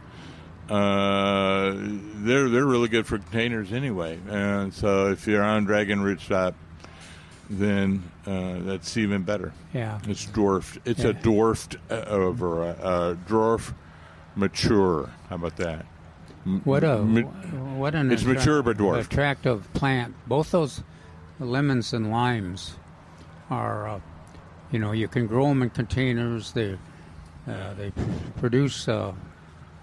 They're really good for containers anyway. And so if you're on dragon rootstock, then that's even better. Yeah. It's dwarfed. It's a dwarfed dwarf mature. How about that? What an it's mature but dwarfed. Attractive plant. Both those lemons and limes are, you can grow them in containers. They produce a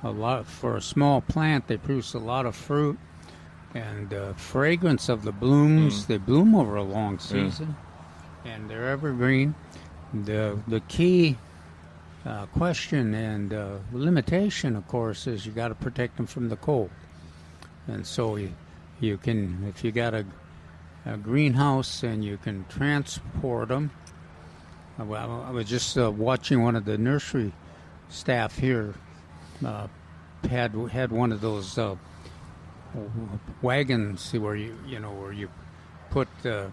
lot for a small plant. They produce a lot of fruit and fragrance of the blooms. They bloom over a long season, and they're evergreen. The key question and limitation, of course, is you got to protect them from the cold. And so you can, if you got a greenhouse and you can transport them. I was just watching one of the nursery staff here had one of those wagons where you put the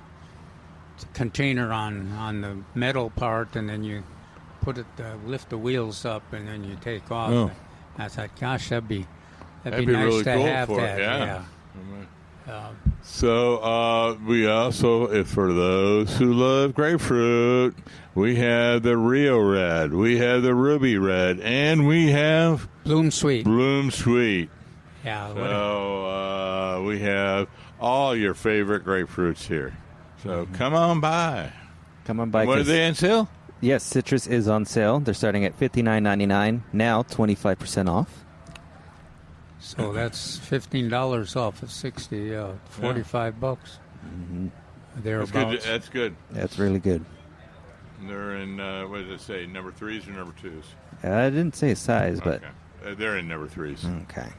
container on the metal part, and then you lift the wheels up, and then you take off. Oh. I thought, gosh, that'd be nice really to cool have for that. it, yeah. So we also, if for those who love grapefruit, we have the Rio Red, we have the Ruby Red, and we have Bloom Sweet. Yeah. So we have all your favorite grapefruits here. So come on by. Come on by. What are they on sale? Yes, citrus is on sale. They're starting at $59.99 now, 25% off. So that's $15 off of 60, $45. Mm-hmm. Thereabouts. That's good. That's really good. And they're in, what does it say, number 3s or number 2s? I didn't say size, but... Okay. They're in number 3s. Okay.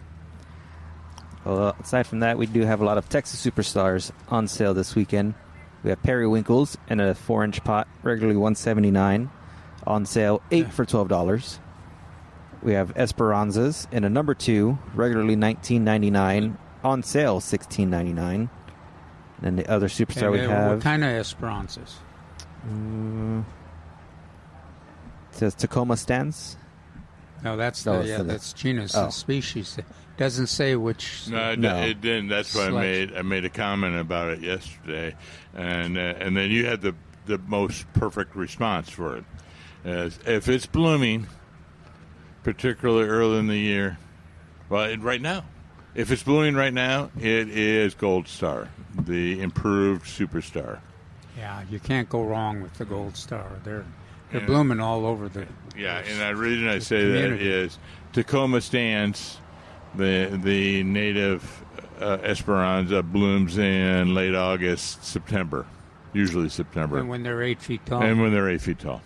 Well, aside from that, we do have a lot of Texas Superstars on sale this weekend. We have periwinkles in a 4-inch pot, regularly $179. On sale, 8 for $12. We have Esperanzas in a number 2, regularly $19.99. On sale, $16.99. And then the other superstar we have... What kind of Esperanzas? It says Tacoma stands. No, that's that's genus and species. It doesn't say which. No, it didn't. That's why I made a comment about it yesterday, and then you had the most perfect response for it. If it's blooming, particularly early in the year, right now, if it's blooming right now, it is Gold Star, the improved superstar. Yeah, you can't go wrong with the Gold Star. They're blooming all over the. Yeah, and the reason I say that is Tacoma stands, the native Esperanza blooms in late August, September, usually September. And when they're 8 feet tall.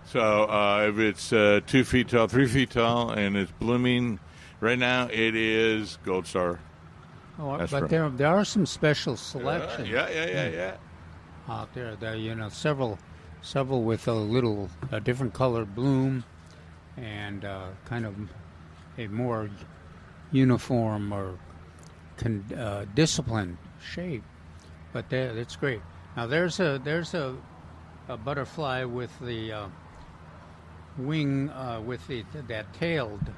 So if it's 2 feet tall, 3 feet tall, and it's blooming right now, it is Gold Star. Oh, but there are some special selections. Yeah. Out there, several with a different colored bloom, and kind of a more uniform or disciplined shape. But that's great. Now there's a butterfly with the wing with that tailed,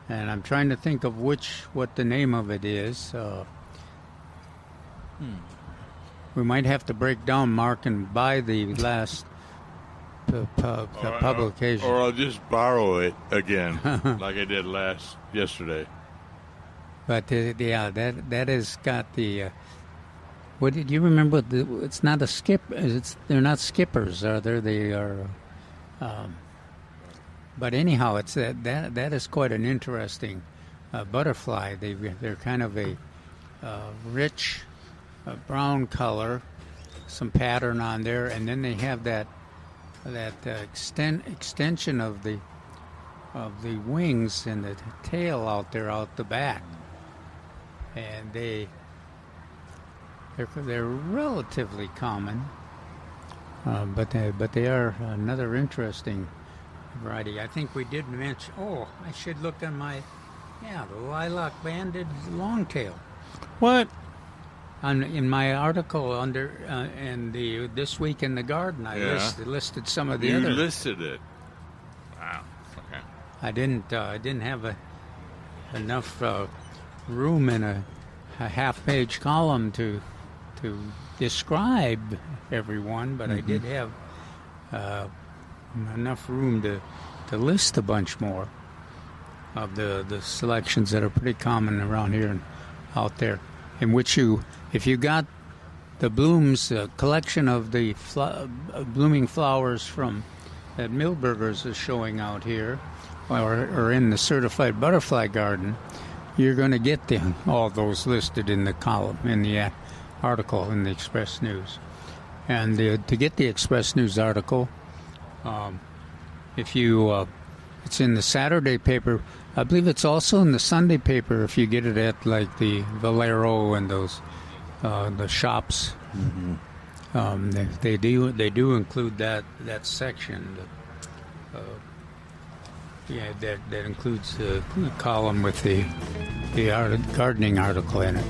and I'm trying to think of what the name of it is. We might have to break down, Mark, and buy the last publication. Or I'll just borrow it again, like I did yesterday. But that has got the. What did you remember? It's not a skip. They're not skippers, are there? They are. But anyhow, it's that is quite an interesting butterfly. They're kind of a rich. A brown color, some pattern on there, and then they have that extension of the wings and the tail out the back, and they're relatively common, but they are another interesting variety. I think we did mention. Oh, I should look on the lilac-banded longtail. What? In my article under This Week in the Garden, I listed some of the other. You listed it. Wow. Okay. I didn't have enough room in a half-page column to describe everyone, but I did have enough room to list a bunch more of the selections that are pretty common around here and out there. In which if you got the blooms, collection of the blooming flowers from that Milberger's is showing out here, or in the Certified Butterfly Garden, you're going to get all those listed in the column, in the article in the Express News. And to get the Express News article, if you it's in the Saturday paper. I believe it's also in the Sunday paper if you get it at like the Valero and those the shops. Mm-hmm. They do include that section. That includes the column with the gardening article in it.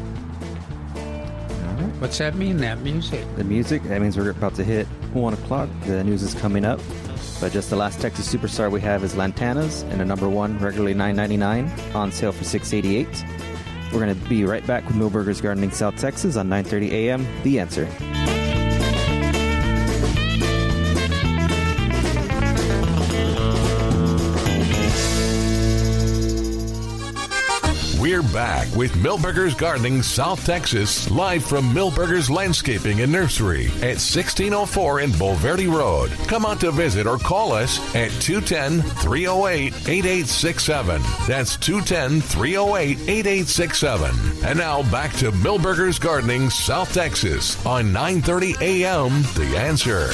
What's that mean? That music? The music. That means we're about to hit 1 o'clock. The news is coming up. But just the last Texas Superstar we have is Lantanas in a number 1, regularly $9.99, on sale for $6.88. We're going to be right back with Milberger's Gardening South Texas on 9:30 a.m. The Answer. We're back with Milberger's Gardening South Texas, live from Milberger's Landscaping and Nursery at 1604 in Bulverde Road. Come out to visit or call us at 210-308-8867. That's 210-308-8867. And now back to Milberger's Gardening South Texas on 930 AM The Answer.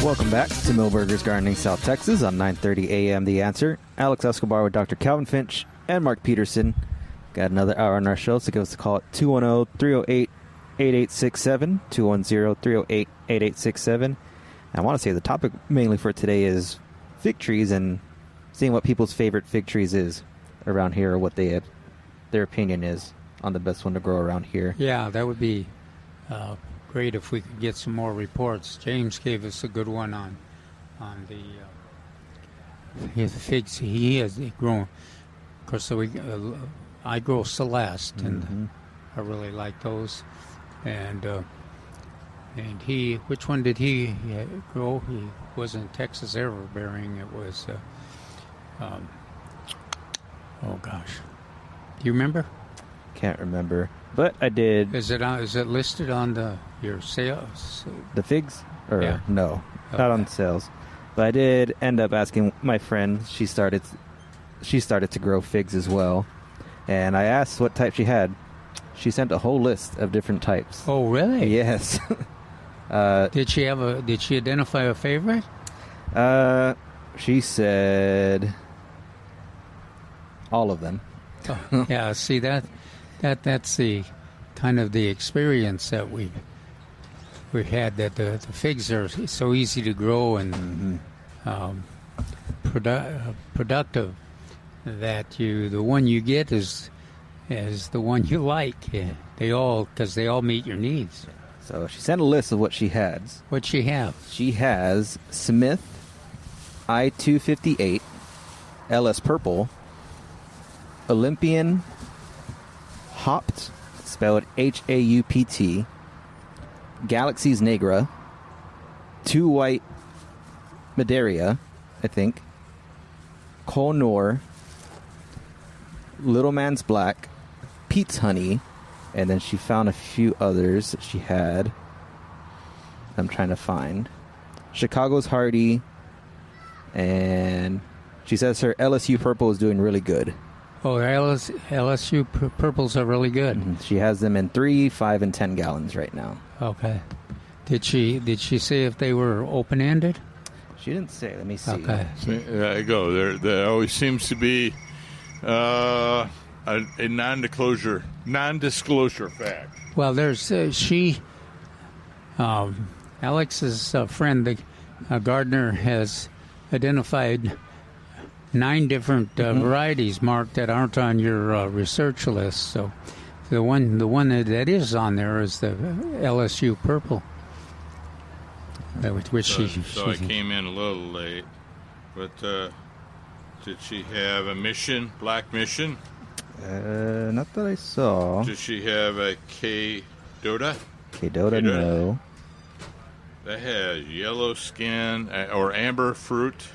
Welcome back to Milberger's Gardening South Texas on 930 AM The Answer. Alex Escobar with Dr. Calvin Finch and Mark Peterson. Got another hour on our show, so give us a call at 210-308-8867, 210-308-8867. I want to say the topic mainly for today is fig trees and seeing what people's favorite fig trees is around here, or what their opinion is on the best one to grow around here. Yeah, that would be great if we could get some more reports. James gave us a good one on the figs he has grown. Of course, I grow Celeste, and I really like those. And he, which one did he grow? He wasn't Texas Everbearing. It was, oh gosh, do you remember? Can't remember, but I did. Is it listed on your sales? The figs? Or yeah. No, okay. Not on sales. But I did end up asking my friend. She started to grow figs as well, and I asked what type she had. She sent a whole list of different types. Oh, really? Yes. Did she identify a favorite? She said all of them. Oh, yeah. See that's the kind of the experience that we've had, that the figs are so easy to grow and productive, that the one you get is the one you like. Because they all meet your needs. So she sent a list of what she has. What'd she have? She has Smith I-258, LS Purple, Olympian Hopped, spelled Haupt, Galaxy's Negra, 2 White Madeira, I think, Koh Noor, Little Man's Black, Pete's Honey, and then she found a few others that she had. I'm trying to find. Chicago's Hardy, and she says her LSU Purple is doing really good. Oh, LSU purples are really good. Mm-hmm. She has them in 3, 5, and 10 gallons right now. Okay. Did she say if they were open-ended? She didn't say. Let me see. Okay. There you go. There always seems to be a non-disclosure fact. Well, there's Alex's friend, the gardener, has identified 9 different varieties, Mark, that aren't on your research list. So the one that is on there is the LSU Purple. So I came in a little late, but did she have a black mission? Not that I saw. Did she have a K-Dota? K-Dota, no. That has yellow skin or amber fruit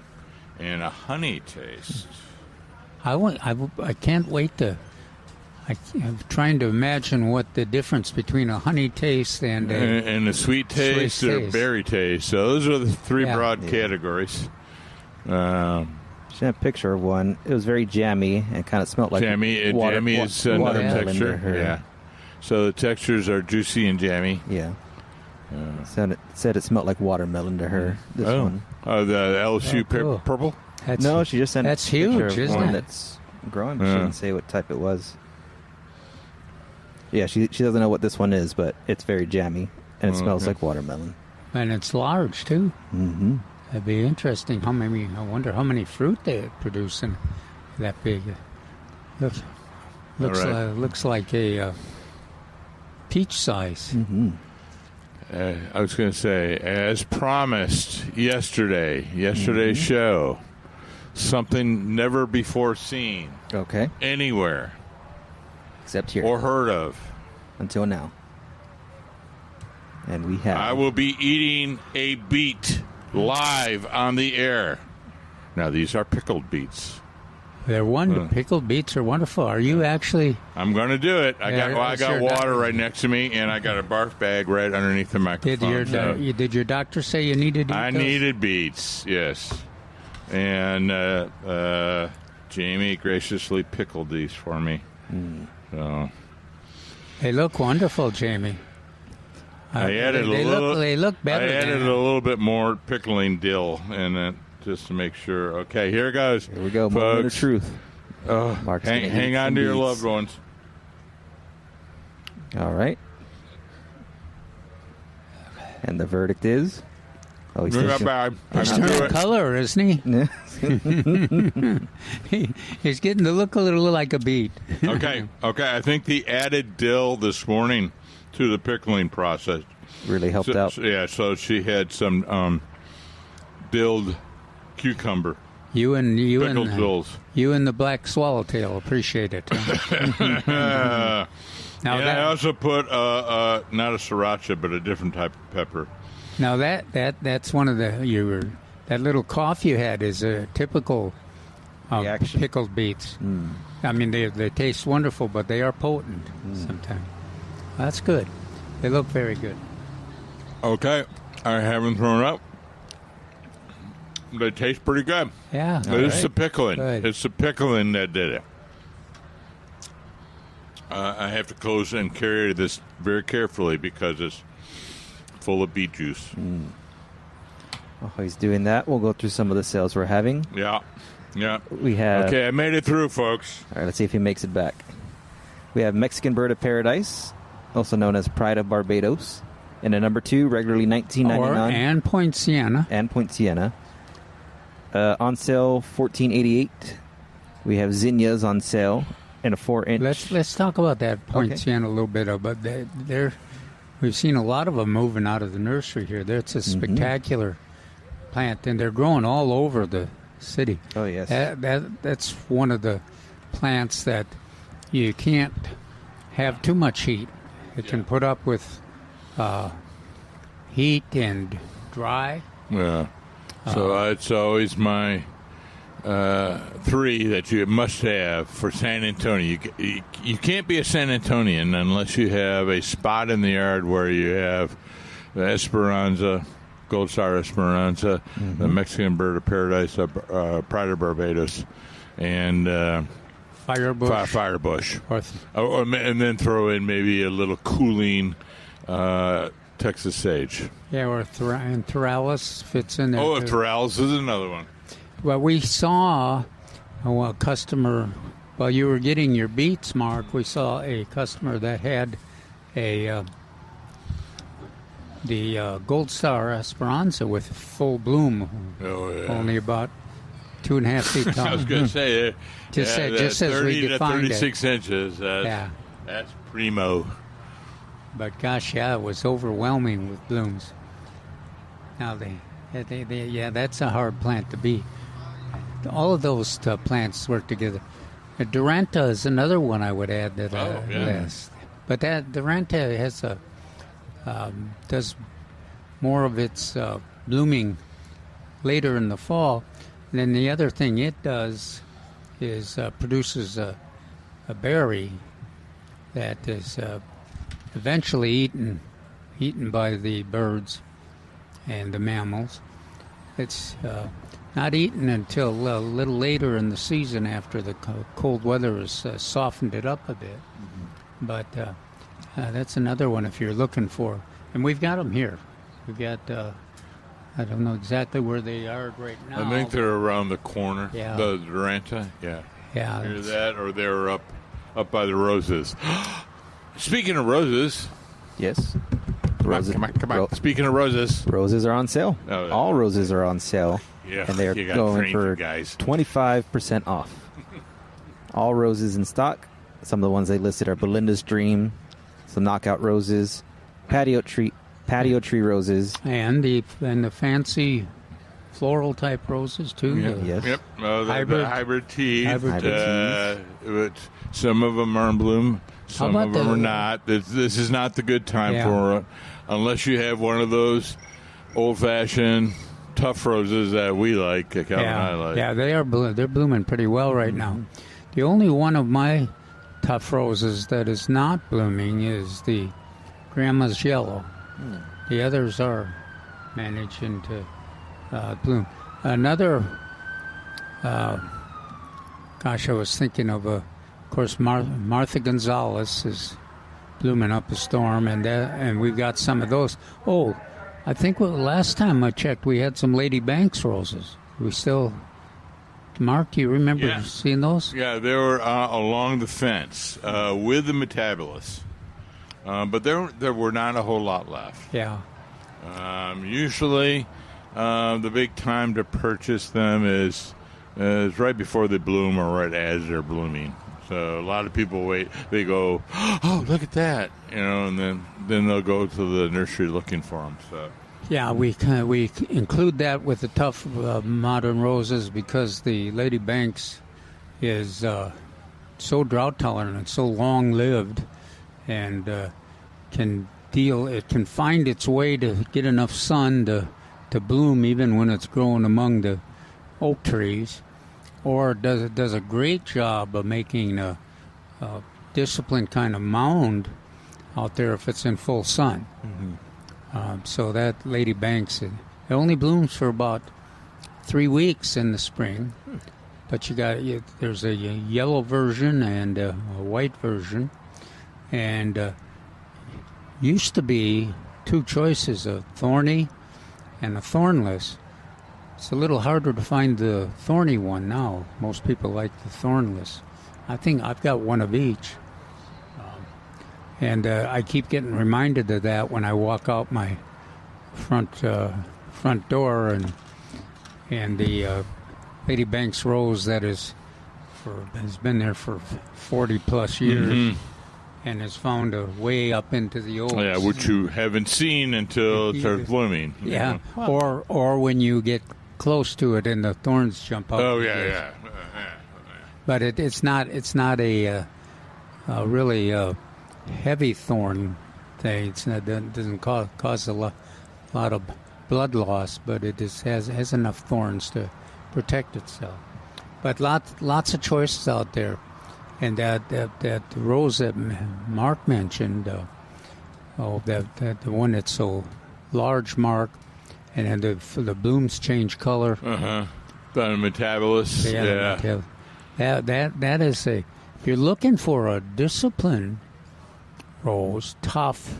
and a honey taste. I can't wait to. I'm trying to imagine what the difference between a honey taste and a sweet taste or berry taste. So those are the 3 broad categories. She had a picture of one. It was very jammy and kind of smelled like water. Jammy is another texture. Yeah. So the textures are juicy and jammy. Yeah. Said it smelled like watermelon to her. This one. Oh, the LSU cool. purple? No, she just sent that's a picture huge, of isn't one it? that's growing, but she didn't say what type it was. Yeah, she doesn't know what this one is, but it's very jammy, and it smells like watermelon. And it's large, too. Mm-hmm. That'd be interesting. I wonder how many fruit they produce in that big. Looks like a peach size. Mm-hmm. I was going to say, as promised yesterday's show, something never before seen. Okay. Anywhere. Except here. Or heard of. Until now. And we have. I will be eating a beet live on the air. Now, these are pickled beets. They're wonderful. Pickled beets are wonderful. Are you actually? I'm going to do it. I got water right next to me, and I got a barf bag right underneath the microphone. Did your doctor say you needed? I needed beets, yes. And Jamie graciously pickled these for me. So they look wonderful, Jamie. They look better. I added a little bit more pickling dill in it just to make sure. Okay, here goes. Here we go. Folks. Moment of truth. Hang on to your loved ones. All right. And the verdict is? Oh, he's turning color, isn't he? He's getting to look a little like a beet. Okay. I think the added dill this morning to the pickling process really helped out. So she had some dilled cucumber. You and dills. The black swallowtail appreciate it. I also put not a sriracha, but a different type of pepper. Now that's one of that little cough you had is a typical pickled beets. I mean they taste wonderful, but they are potent sometimes. That's good. They look very good. Okay, I haven't thrown up. They taste pretty good. Yeah, it's the pickling. Good. It's the pickling that did it. I have to close and carry this very carefully because it's full of beet juice. While he's doing that, we'll go through some of the sales we're having. Yeah. We have. Okay, I made it through, folks. All right, let's see if he makes it back. We have Mexican Bird of Paradise, also known as Pride of Barbados, and a number 2, regularly $19.99. And Point Sienna. On sale, $14.88. We have zinnias on sale in a 4-inch. Let's talk about that Point Sienna a little bit. But we've seen a lot of them moving out of the nursery here. It's a spectacular plant, and they're growing all over the city. Oh yes, that's one of the plants that you can't have too much heat. It can put up with heat and dry. Yeah. So it's always my 3 that you must have for San Antonio. You can't be a San Antonian unless you have a spot in the yard where you have the Esperanza, Gold Star Esperanza, the Mexican Bird of Paradise, Pride of Barbados, and Firebush. And then throw in maybe a little cooling Texas sage. Yeah, or Theralis fits in there. Oh, Theralis is another one. Well, we saw a customer, while you were getting your beets, Mark, we saw a customer that had the Gold Star Esperanza with full bloom. Oh, yeah. Only about 2.5 feet tall. I was going to say, just as we defined 36 inches. That's primo. But gosh, it was overwhelming with blooms. Now that's a hard plant to beat. All of those plants work together. Duranta is another one I would add to the list. But that Duranta has does more of its blooming later in the fall. And then the other thing it does is produces a berry that is eventually eaten by the birds and the mammals. It's not eaten until a little later in the season after the cold weather has softened it up a bit. But that's another one if you're looking for. And we've got them here. We've got, I don't know exactly where they are right now. I think they're around the corner. Yeah. The Duranta. Yeah. Yeah. Either that or they're up by the roses. Speaking of roses. Yes. Come on. Speaking of roses. Roses are on sale. Oh, all roses are on sale. Yeah, and they're going for 25% off. All roses in stock. Some of the ones they listed are Belinda's Dream, some knockout roses, patio tree roses, and the fancy floral type roses too. Yes. Yep. The hybrid teas. Some of them are in bloom. Some of them are not. This is not the good time for it, unless you have one of those old-fashioned tough roses that we like, Cal and I like. Yeah, they're blooming pretty well right now. The only one of my tough roses that is not blooming is the Grandma's Yellow. The others are managing to bloom. Another, I was thinking of course, Martha Gonzalez is blooming up a storm, and we've got some of those. Oh, I think last time I checked, we had some Lady Banks roses. We still, Mark, do you remember seeing those? Yeah, they were along the fence with the Metabolus, but there were not a whole lot left. Yeah. Usually, the big time to purchase them is right before they bloom or right as they're blooming. So a lot of people wait. They go, "Oh, look at that!" And then they'll go to the nursery looking for them. So yeah, we include that with the tough modern roses because the Lady Banks is so drought tolerant and so long lived, and it can find its way to get enough sun to bloom even when it's growing among the oak trees. Or does a great job of making a disciplined kind of mound out there if it's in full sun. So that Lady Banks, it only blooms for about 3 weeks in the spring. But there's a yellow version and a white version, and used to be two choices: a thorny and a thornless. It's a little harder to find the thorny one now. Most people like the thornless. I think I've got one of each. And I keep getting reminded of that when I walk out my front door, and the Lady Banks rose that has been there for 40 plus years, and has found a way up into the oaks. Yeah, which you haven't seen until it starts blooming. Yeah, or when you get close to it and the thorns jump out. Oh yeah. But it's not a really heavy thorn thing. It doesn't cause a lot of blood loss, but it just has enough thorns to protect itself. But lots of choices out there, and that rose that Mark mentioned, that the one that's so large, Mark. And then the blooms change color. The Metabolus. Yeah. That is if you're looking for a disciplined rose, tough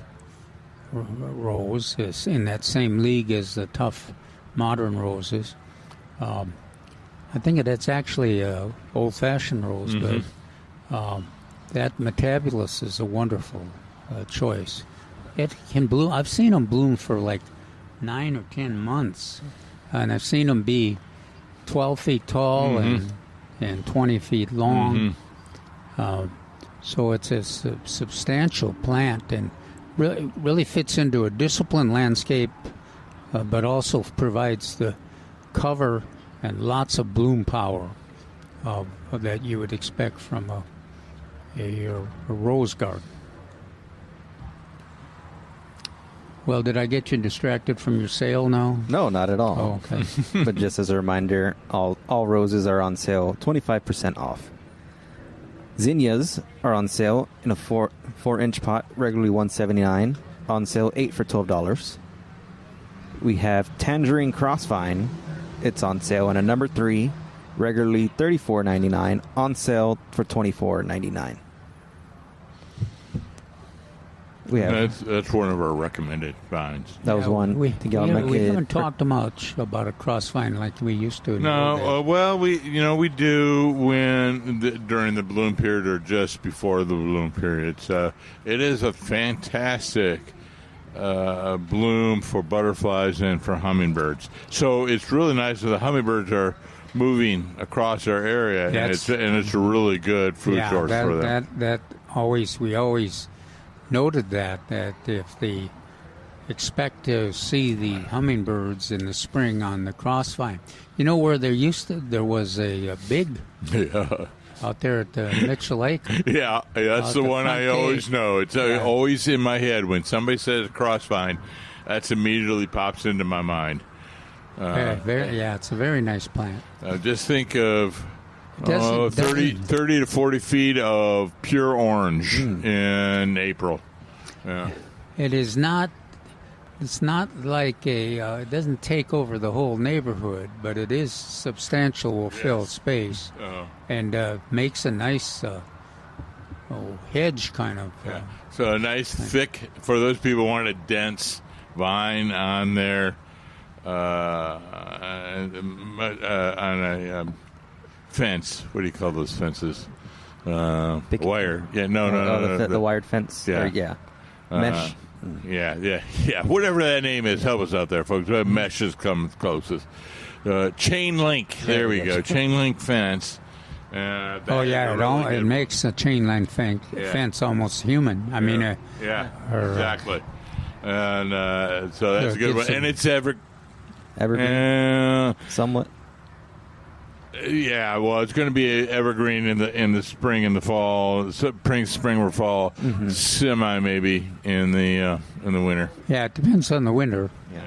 rose, is in that same league as the tough modern roses. I think it's actually a old-fashioned rose, but that Metabolus is a wonderful choice. It can bloom. I've seen them bloom for like 9 or 10 months, and I've seen them be 12 feet tall and 20 feet long. So it's a substantial plant, and really fits into a disciplined landscape, but also provides the cover and lots of bloom power that you would expect from a rose garden. Well, did I get you distracted from your sale now? No, not at all. Oh, okay. But just as a reminder, all roses are on sale 25% off. Zinnias are on sale in a 4-inch pot, regularly $179. On sale 8 for $12. We have Tangerine Crossvine. It's on sale in a number 3, regularly $34.99. On sale for $24.99. That's one of our recommended vines. That was one. We haven't talked much about a crossvine like we used to. No, well, we do during the bloom period or just before the bloom period. So it is a fantastic bloom for butterflies and for hummingbirds. So it's really nice that the hummingbirds are moving across our area, and it's a really good food source for them. We always noted that if they expect to see the hummingbirds in the spring on the crossvine, where there was a big out there at the Mitchell Lake. Yeah, that's the one I always know. It's always in my head when somebody says crossvine. That's immediately pops into my mind. It's a very nice plant. Just think of 30 to 40 feet of pure orange in April. Yeah. It is not. It's not like it doesn't take over the whole neighborhood, but it is substantial. Will fill space and makes a nice hedge kind of. So a nice thick, for those people who want a dense vine on their on a fence. What do you call those fences? Wire. Yeah, no. The wired fence. Yeah. Mesh. Yeah. Whatever that name is, help us out there, folks. Mesh has come closest. Chain link. There we go. Chain link fence. It makes a chain link fence almost human. I mean, exactly. And so that's a good one. And it's evergreen. Somewhat. Yeah, well, it's going to be evergreen in the spring and the fall, spring or fall, semi maybe in the winter. Yeah, it depends on the winter. Yeah,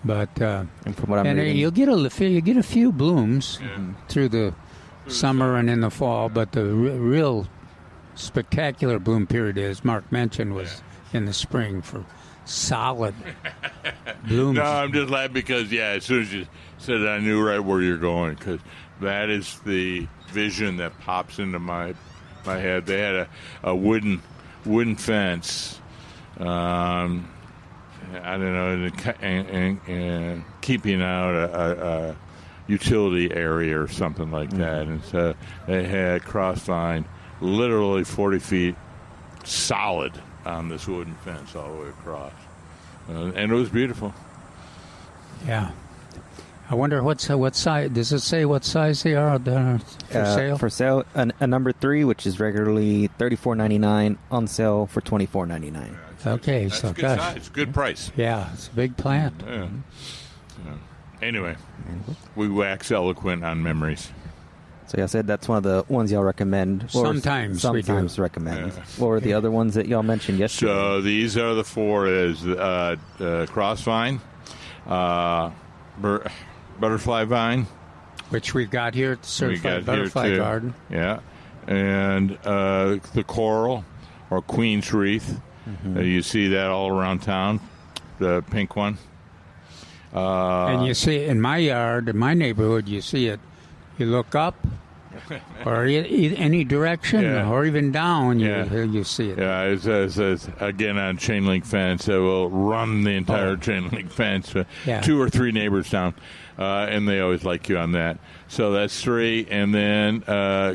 but and from what I'm reading, you'll get a few blooms through the summer and in the fall, but the real spectacular bloom period, as Mark mentioned, was in the spring for solid blooms. No, I'm just laughing because as soon as you said it, I knew right where you're going, because that is the vision that pops into my head. They had a wooden fence, I don't know, and keeping out a utility area or something like that. And so they had crossline literally 40 feet solid on this wooden fence all the way across. And it was beautiful. Yeah. I wonder what size. Does it say what size they are for sale? For sale, a number 3, which is regularly $34.99, on sale for $24.99. Okay, that's so good size. It's a good price. Yeah, it's a big plant. Yeah. Anyway, we wax eloquent on memories. So y'all said that's one of the ones y'all recommend. Sometimes recommend. What were the other ones that y'all mentioned yesterday? So these are the 4: is crossvine, butterfly vine, which we've got here at the Certified Butterfly Garden. Yeah, and the coral or queen's wreath. You see that all around town, the pink one. And you see it in my yard, in my neighborhood, you see it. You look up, or any direction, or even down, you see it. Yeah, it's again on chain link fence. It will run the entire chain link fence, 2 or 3 neighbors down, and they always like you on that. So that's 3, and then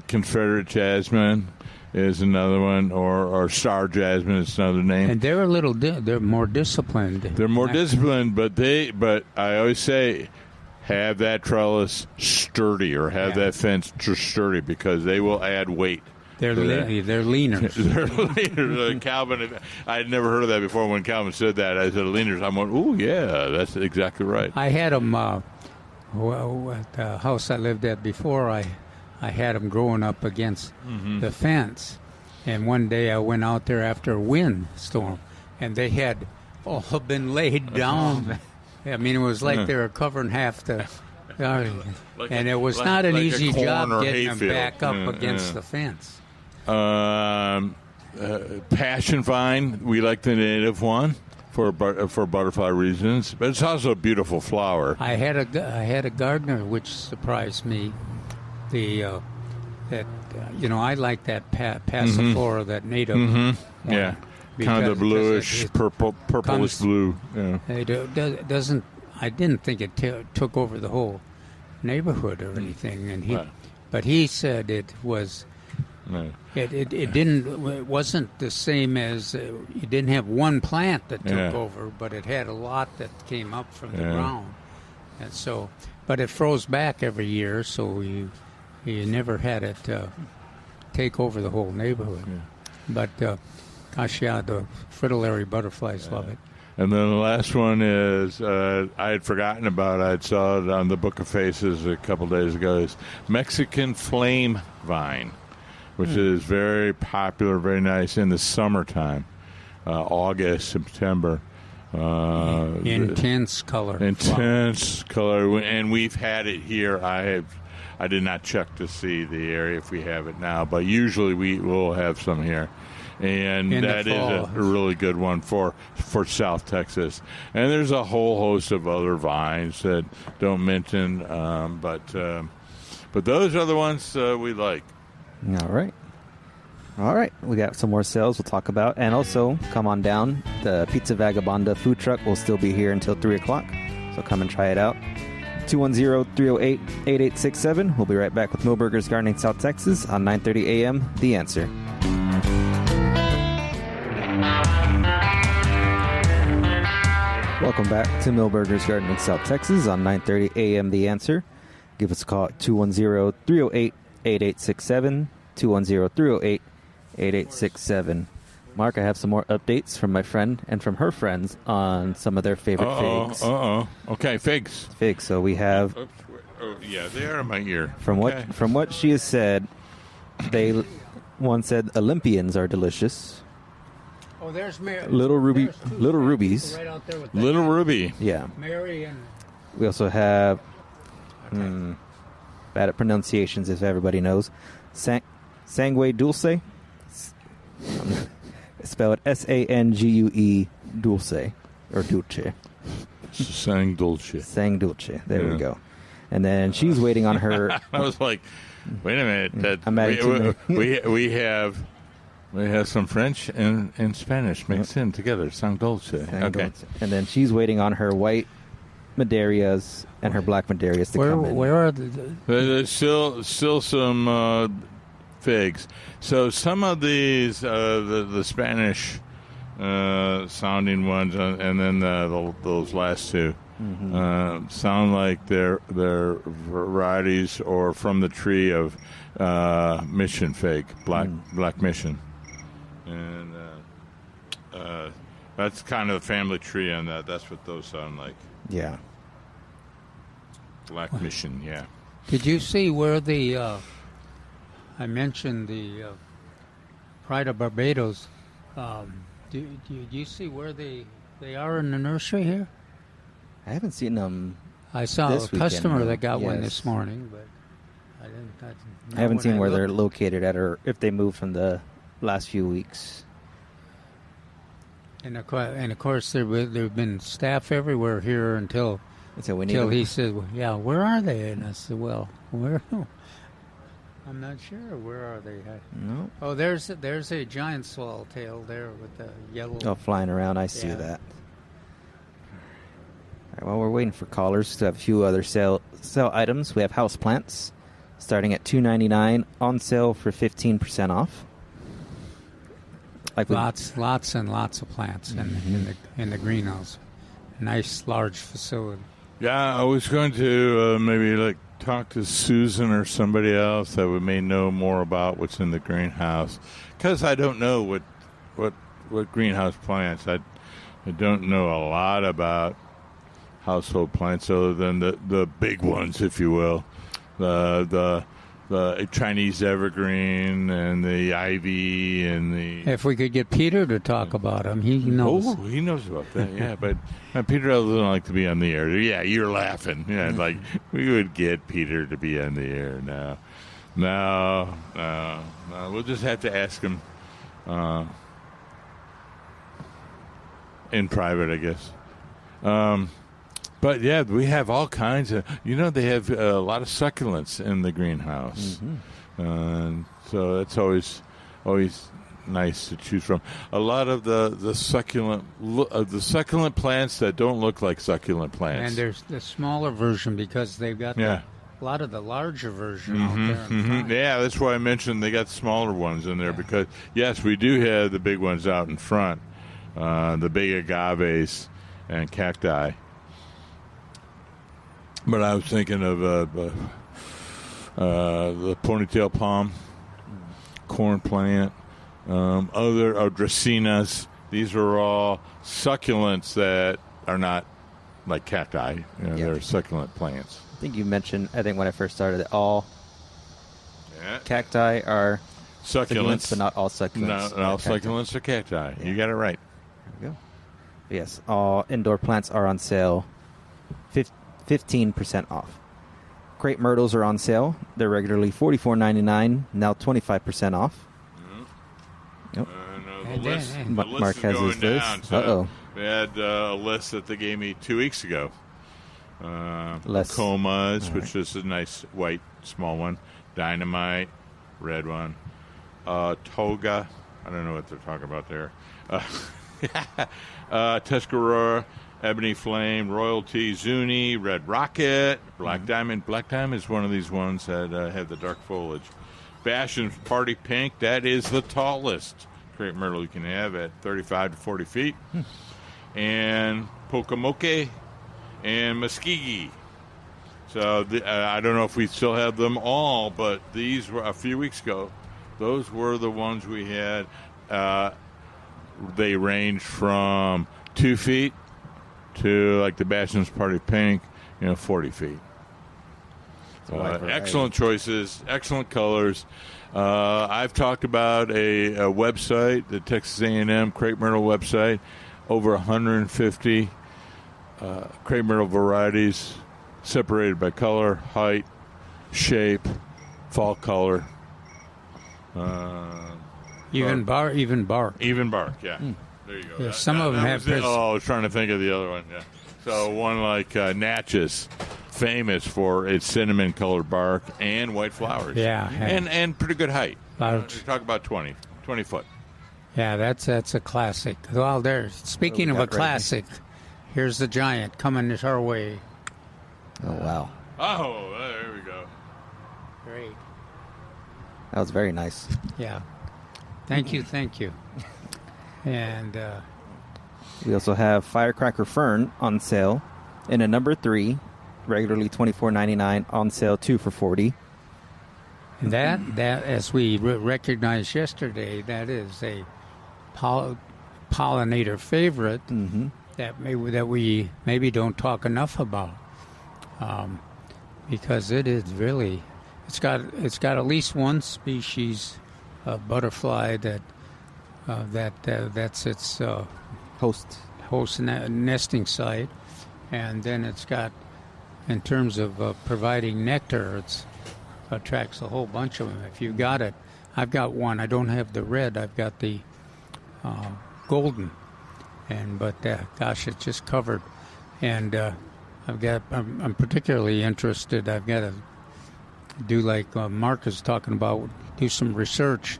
Confederate jasmine is another one, or star jasmine is another name. And they're they're more disciplined. They're more disciplined, but I always say, have that trellis sturdy, or have that fence sturdy, because they will add weight. They're leaners. They're leaners. Calvin, I had never heard of that before. When Calvin said that, I said leaners. I went, "Oh yeah, that's exactly right." I had them at the house I lived at before. I had them growing up against the fence, and one day I went out there after a windstorm, and they had all been laid down. I mean, it was like they were covering half the... and it was not an easy job getting them back up against the fence. Passion vine, we like the native one for butterfly reasons, but it's also a beautiful flower. I had a gardener, which surprised me. I like that passiflora, that native. Yeah. Kind of the bluish, purplish blue. Yeah. It doesn't. I didn't think it took over the whole neighborhood or anything. And but he said it was. It didn't. It wasn't the same as you didn't have one plant that took over, but it had a lot that came up from the ground. And so, but it froze back every year, so you never had it take over the whole neighborhood. But. Gosh, the fritillary butterflies love it. And then the last one is, I had forgotten about, I saw it on the Book of Faces a couple days ago, is Mexican flame vine, which is very popular, very nice in the summertime, August, September. Intense color. Intense color, and we've had it here. I did not check to see the area if we have it now, but usually we will have some here. And that is a really good one for South Texas. And there's a whole host of other vines that don't mention, but those are the ones we like. All right. We got some more sales we'll talk about. And also, come on down. The Pizza Vagabonda food truck will still be here until 3 o'clock. So come and try it out. 210-308-8867. We'll be right back with Milberger's Gardening South Texas on 9:30 a.m. The Answer. Welcome back to Milberger's Gardening South Texas on 9:30 a.m. The Answer. Give us a call at 210-308-8867. 210-308-8867. Mark, I have some more updates from my friend and from her friends on some of their favorite figs. Okay, figs. Figs. So we have. Oops. Oh, yeah, they are in my ear. From what she has said, one said Olympians are delicious. Oh, there's Mary. Little rubies. Right out there with Little Ruby. Yeah. Mary and. We also have. Bad at pronunciations, if everybody knows. Sangue Dulce. Spelled Sangue Dulce. Or Dulce. Sang Dulce. Sang Dulce. There we go. And then she's waiting on her. I was like, wait a minute. We have some French and Spanish mixed in together. Sang Dulce. Okay. Dulce. And then she's waiting on her white Madeiras and her black Madeiras to come in. Where are There's still some figs. So some of these, the Spanish sounding ones, and then those last two, sound like they're varieties or from the tree of Mission fig, black Mission, and that's kind of the family tree on that. That's what those sound like. Yeah. Black Mission, yeah. Did you see where the I mentioned the Pride of Barbados? Do you see where they are in the nursery here? I haven't seen them. I saw a customer that got one Yes. this morning, but I didn't. I haven't seen where they're located at, or if they moved from the last few weeks. And of course, there've been staff everywhere here until he said, well, "Yeah, where are they?" And I said, "Well, where? I'm not sure. Where are they?" No. Oh, there's a giant swallowtail there with the yellow. Oh, flying around. I see that. All right, while we're waiting for callers to have a few other sale items, we have house plants starting at $2.99 on sale for 15% off. Lots and lots of plants in the greenhouse. Nice large facility. Yeah, I was going to maybe talk to Susan or somebody else that may know more about what's in the greenhouse, because I don't know what greenhouse plants. I don't know a lot about household plants other than the big ones, if you will, the Chinese evergreen and the ivy and the. If we could get Peter to talk about them, he knows. Oh, he knows about that. Yeah, but Peter doesn't like to be on the air. Yeah, you're laughing. Yeah, like we would get Peter to be on the air now. No. We'll just have to ask him in private, I guess. But, yeah, we have all kinds of... they have a lot of succulents in the greenhouse. So it's always nice to choose from. A lot of the succulent plants that don't look like succulent plants. And there's the smaller version because they've got a lot of the larger version out there in front. Yeah, that's why I mentioned they got smaller ones in there because, yes, we do have the big ones out in front, the big agaves and cacti. But I was thinking of the ponytail palm, corn plant, other dracaenas. These are all succulents that are not like cacti. They're succulent plants. I think you mentioned, when I first started, that all cacti are succulents, but not all succulents. Not all succulents are cacti. Yeah. You got it right. There we go. Yes, all indoor plants are on sale, 15% off. Crepe myrtles are on sale. They're regularly $44.99, now 25% off. Yep. The list Mark is has going his down. list. So we had a list that they gave me 2 weeks ago. Comas, which is a nice white small one. Dynamite, red one. Toga, I don't know what they're talking about there. Tuscarora, Ebony Flame, Royalty, Zuni, Red Rocket, Black Diamond. Black Diamond is one of these ones that have the dark foliage. Fashion Party Pink, that is the tallest crepe myrtle you can have at 35 to 40 feet. And Pokemoke and Muskegee. So I don't know if we still have them all, but these were a few weeks ago. Those were the ones we had. They range from 2 feet to, like the Bastion's Party Pink, 40 feet. Excellent choices, excellent colors. I've talked about a website, the Texas A&M Crepe Myrtle website, over 150 crepe myrtle varieties separated by color, height, shape, fall color. Even bark. Even bark, yeah. There you go. Yeah, some of them have. I was trying to think of the other one. Yeah. So one like Natchez, famous for its cinnamon-colored bark and white flowers. Yeah. And pretty good height. You talk about 20 foot. Yeah, that's a classic. Well, speaking of a classic, here's the giant coming our way. Oh, wow. Oh, there we go. Great. That was very nice. Yeah. Thank you. And we also have Firecracker Fern on sale in a number 3, regularly $24.99, on sale 2 for $40. That as we recognized yesterday, that is a pollinator favorite that we maybe don't talk enough about, because it is really it's got at least one species of butterfly that's its host nesting site, and then it's got, in terms of providing nectar, it attracts a whole bunch of them. If you've got it, I've got one. I don't have the red. I've got the golden, but gosh, it's just covered. And I'm particularly interested. I've got to do like Mark is talking about, do some research,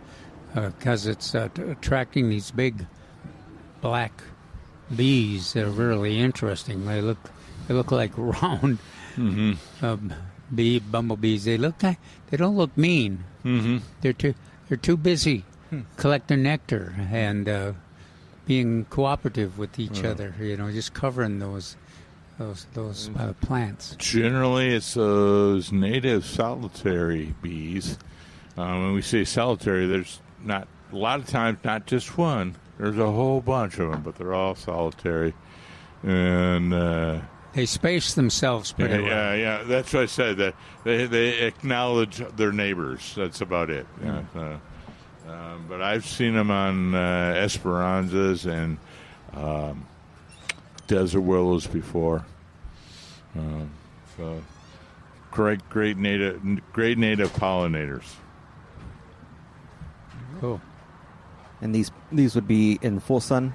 because it's attracting these big black bees that are really interesting. They look like round bumblebees. They don't look mean. They're too busy collecting nectar and being cooperative with each other. Just covering those plants. Generally, it's those native solitary bees. When we say solitary, there's not a lot of times not just one. There's a whole bunch of them, but they're all solitary, and they space themselves pretty well. Yeah. That's what I said. That they acknowledge their neighbors. That's about it. Yeah. But I've seen them on Esperanzas and desert willows before. So great native pollinators. Cool. And these would be in full sun,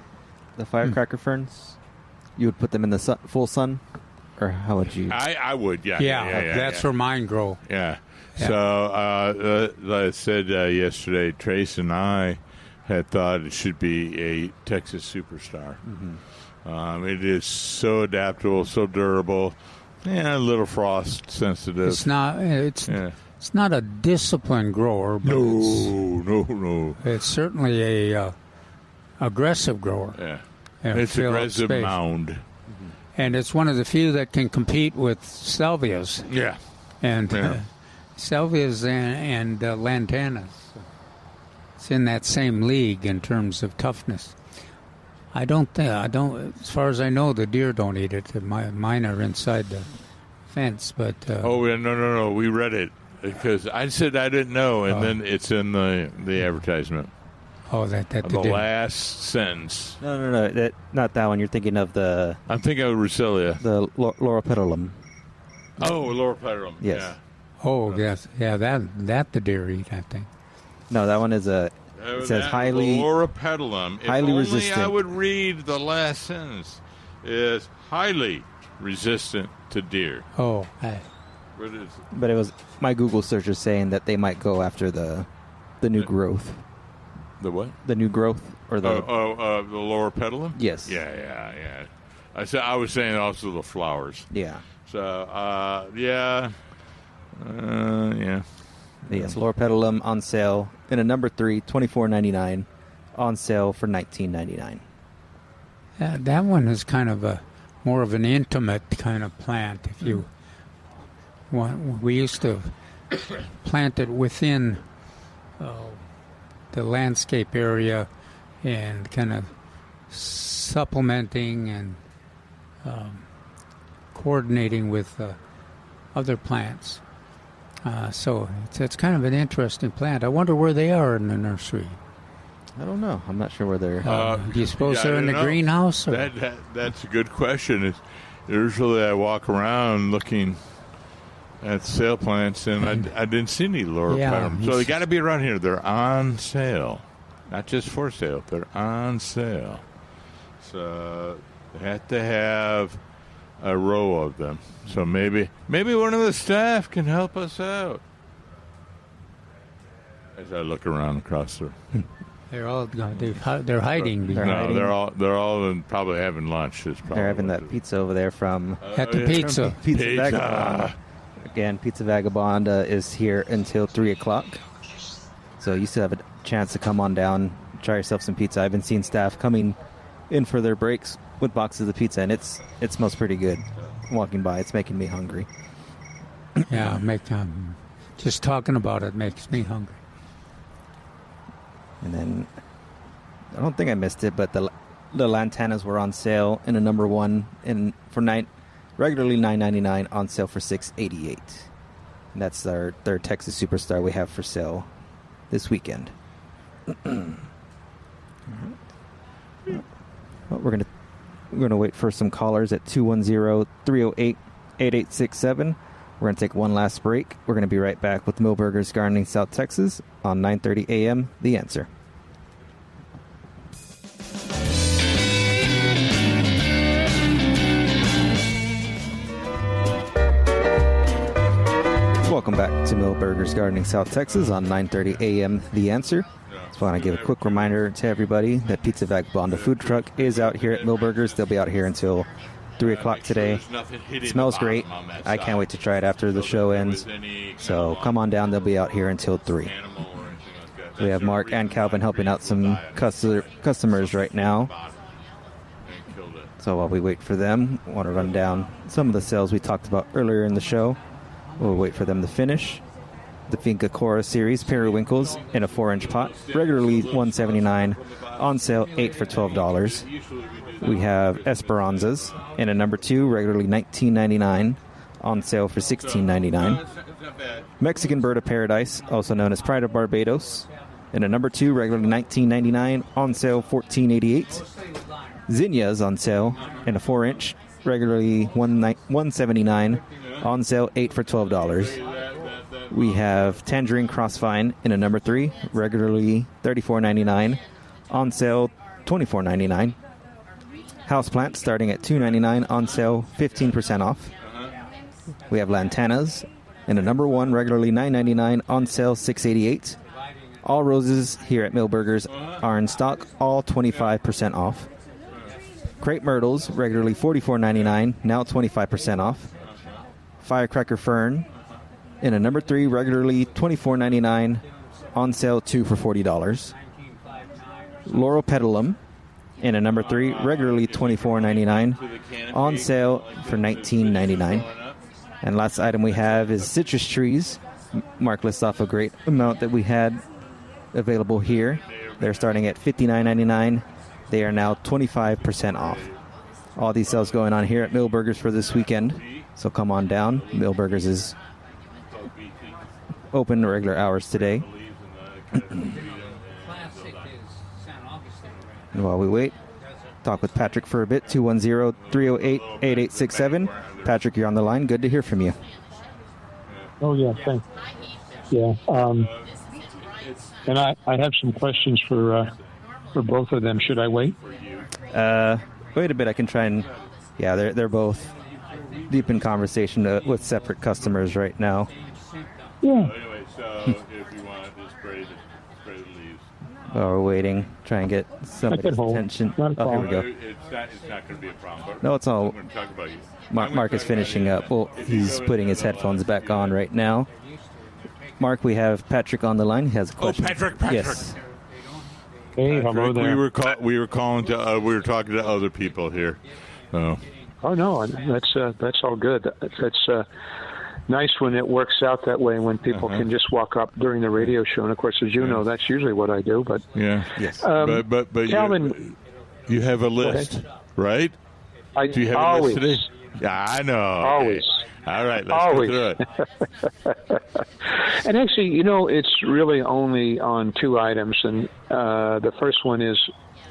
the firecracker ferns? You would put them in the full sun? Or how would you? I would, yeah. That's where mine grow. Yeah. So, like I said yesterday, Trace and I had thought it should be a Texas superstar. It is so adaptable, so durable, a little frost sensitive. It's not a disciplined grower, but no. It's certainly a aggressive grower. Yeah. It's aggressive mound. And it's one of the few that can compete with salvias. Yeah. And salvias and lantanas. It's in that same league in terms of toughness. I don't, as far as I know, the deer don't eat it. Mine are inside the fence, but... no. We read it because I said I didn't know, and then it's in the advertisement. Oh, that the last sentence. No. Not that one. You're thinking of the... I'm thinking of Rucilia. The Loropetalum. Oh, Loropetalum. Yes. Yeah. Oh, yes. Yeah, that the deer eat, I think. No, that one is a... It says highly... Loropetalum. Highly resistant. I would read the last sentence. Is highly resistant to deer. Oh, What is it? But it was... My Google search is saying that they might go after the new growth. The what? The new growth or the... the Loropetalum? Yes. Yeah. I was saying also the flowers. Yeah. So, yeah. Yes, Loropetalum on sale in a number 3, $24.99, on sale for $19.99. that one is kind of more of an intimate kind of plant. If you want, we used to plant it within the landscape area and kind of supplementing and coordinating with other plants. So it's kind of an interesting plant. I wonder where they are in the nursery. I don't know. I'm not sure where they're... Do you suppose they're in the greenhouse? Or? That's a good question. Usually I walk around looking at sale plants, and I didn't see any Loropetalum. So they got to be around here. They're on sale. Not just for sale. They're on sale. So they have to have a row of them. So maybe one of the staff can help us out. As I look around across the... They're hiding. They're all probably having lunch. They're having that pizza over there from... At the pizza. Pizza Vagabond. Again, Pizza Vagabond is here until 3 o'clock. So you still have a chance to come on down, try yourself some pizza. I've been seeing staff coming in for their breaks with boxes of pizza, and it smells pretty good. Walking by, it's making me hungry. Yeah, just talking about it makes me hungry. And then, I don't think I missed it, but the lantanas were on sale in a number 1 regularly $9.99, on sale for $6.88. And that's our third Texas Superstar we have for sale this weekend. Well, we're gonna wait for some callers at 210-308-8867. We're gonna take one last break. We're gonna be right back with Milberger's Gardening South Texas on 9:30 a.m. The Answer. Welcome back to Milberger's Gardening South Texas on 9:30 a.m. The Answer. Just want to give a quick reminder to everybody that Pizza Vagabond, the food truck, is out here at Milberger's. They'll be out here until 3 o'clock today. It smells great. I can't wait to try it after the show ends. So come on down. They'll be out here until 3. We have Mark and Calvin helping out some customers right now. So while we wait for them, I want to run down some of the sales we talked about earlier in the show. We'll wait for them to finish. The Finca Cora series, periwinkles in a 4-inch pot, regularly $179, on sale $8 for $12. We have Esperanzas in a number 2, regularly $19.99, on sale for $16.99. Mexican Bird of Paradise, also known as Pride of Barbados, in a number 2, regularly $19.99, on sale $14.88. Zinnias on sale in a 4-inch, regularly $179, on sale $8 for $12. We have Tangerine Crossvine in a number 3, regularly $34.99, on sale $24.99. Houseplant starting at $2.99, on sale 15% off. We have Lantanas in a number 1, regularly $9.99, on sale $6.88. All roses here at Milberger's are in stock, all 25% off. Crepe myrtles, regularly $44.99, now 25% off. Firecracker fern in a number 3, regularly $24.99, on sale 2 for $40. Loropetalum in a number 3, regularly $24.99, on sale for $19.99. And last item we have is citrus trees. Mark lists off a great amount that we had available here. They're starting at $59.99. They are now 25% off. All these sales going on here at Milberger's for this weekend. So come on down. Milberger's is open regular hours today. And while we wait, talk with Patrick for a bit. 210-308-8867. Patrick, you're on the line. Good to hear from you. Oh, yeah, thanks. Yeah. And I have some questions for both of them. Should I wait? Wait a bit. I can try and... Yeah, they're both deep in conversation with separate customers right now. Yeah. Anyway, so if you want, just spray the leaves. While we're waiting, try and get somebody's attention. Not a Oh, here we go. It's not going to be a problem. But No, it's all... I'm going to talk about you. Mark is finishing up. Well, he's putting his headphones back on right now. Mark, we have Patrick on the line. He has a question. Patrick. Yes. Hey, hello there. We were talking to other people here. Oh no, that's all good. That's nice when it works out that way. When people can just walk up during the radio show, and of course, as you know, that's usually what I do. But Yes. But Calvin, you have a list, right? Do you have always. a list today? Yeah, I know. Always. Okay. All right, let's go through it. And actually, it's really only on two items, and the first one is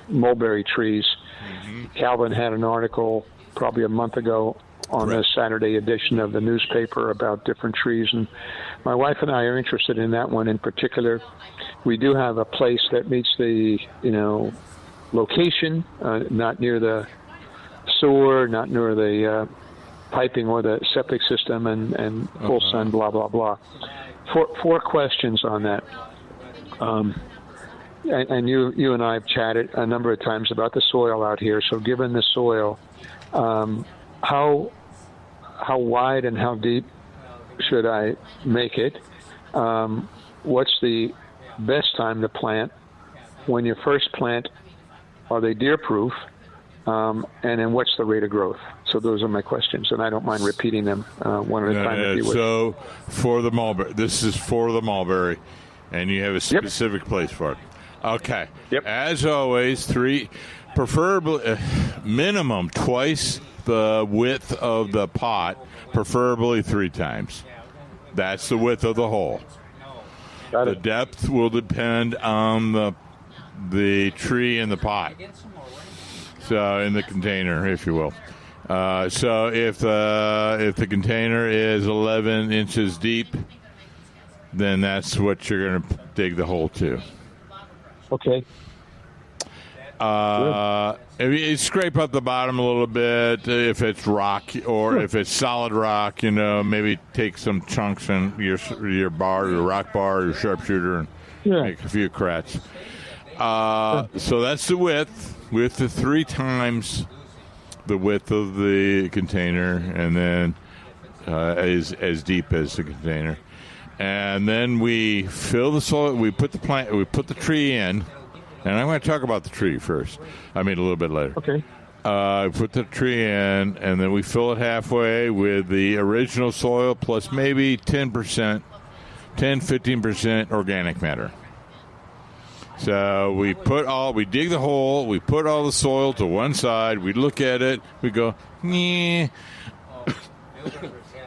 mulberry trees. Mm-hmm. Calvin had an article probably a month ago on the Saturday edition of the newspaper about different trees, and my wife and I are interested in that one in particular. We do have a place that meets the location, not near the sewer, not near the piping or the septic system, and full sun, blah blah blah. Four questions on that. And you and I have chatted a number of times about the soil out here. So given the soil, how wide and how deep should I make it? What's the best time to plant? When you first plant, are they deer-proof? And then what's the rate of growth? So those are my questions, and I don't mind repeating them one at a time if you would. So for the mulberry, this is for the mulberry, and you have a specific place for it. Okay. Yep. As always, preferably minimum twice the width of the pot, preferably 3 times. That's the width of the hole. Got The it. depth will depend on the tree in the pot. So in the container, if you will. So if the container is 11 inches deep, then that's what you're going to dig the hole to. Okay. If you scrape up the bottom a little bit, if it's rock or if it's solid rock, maybe take some chunks in your bar, your rock bar, your sharpshooter, and make a few cracks. So that's the width to 3 times the width of the container, and then as deep as the container. And then we fill the soil. We put the tree in, and I'm going to talk about the tree first. I mean, a little bit later. Okay. Put the tree in, and then we fill it halfway with the original soil plus maybe 15% organic matter. So we dig the hole, we put all the soil to one side, we look at it, we go, maybe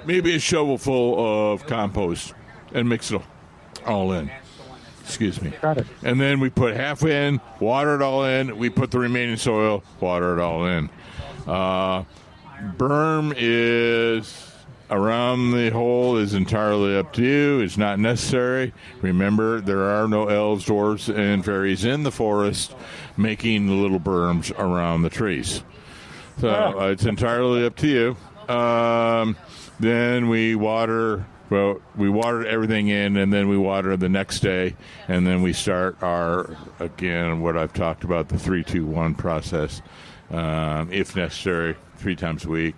a shovel full of compost, and mix it all in. Excuse me. Got it. And then we put half in, water it all in, we put the remaining soil, water it all in. Berm is around the hole is entirely up to you. It's not necessary. Remember, there are no elves, dwarves, and fairies in the forest making the little berms around the trees. So it's entirely up to you. Then we water. Well, we watered everything in, and then we water the next day, and then we start what I've talked about, the 3-2-1 process, if necessary, 3 times a week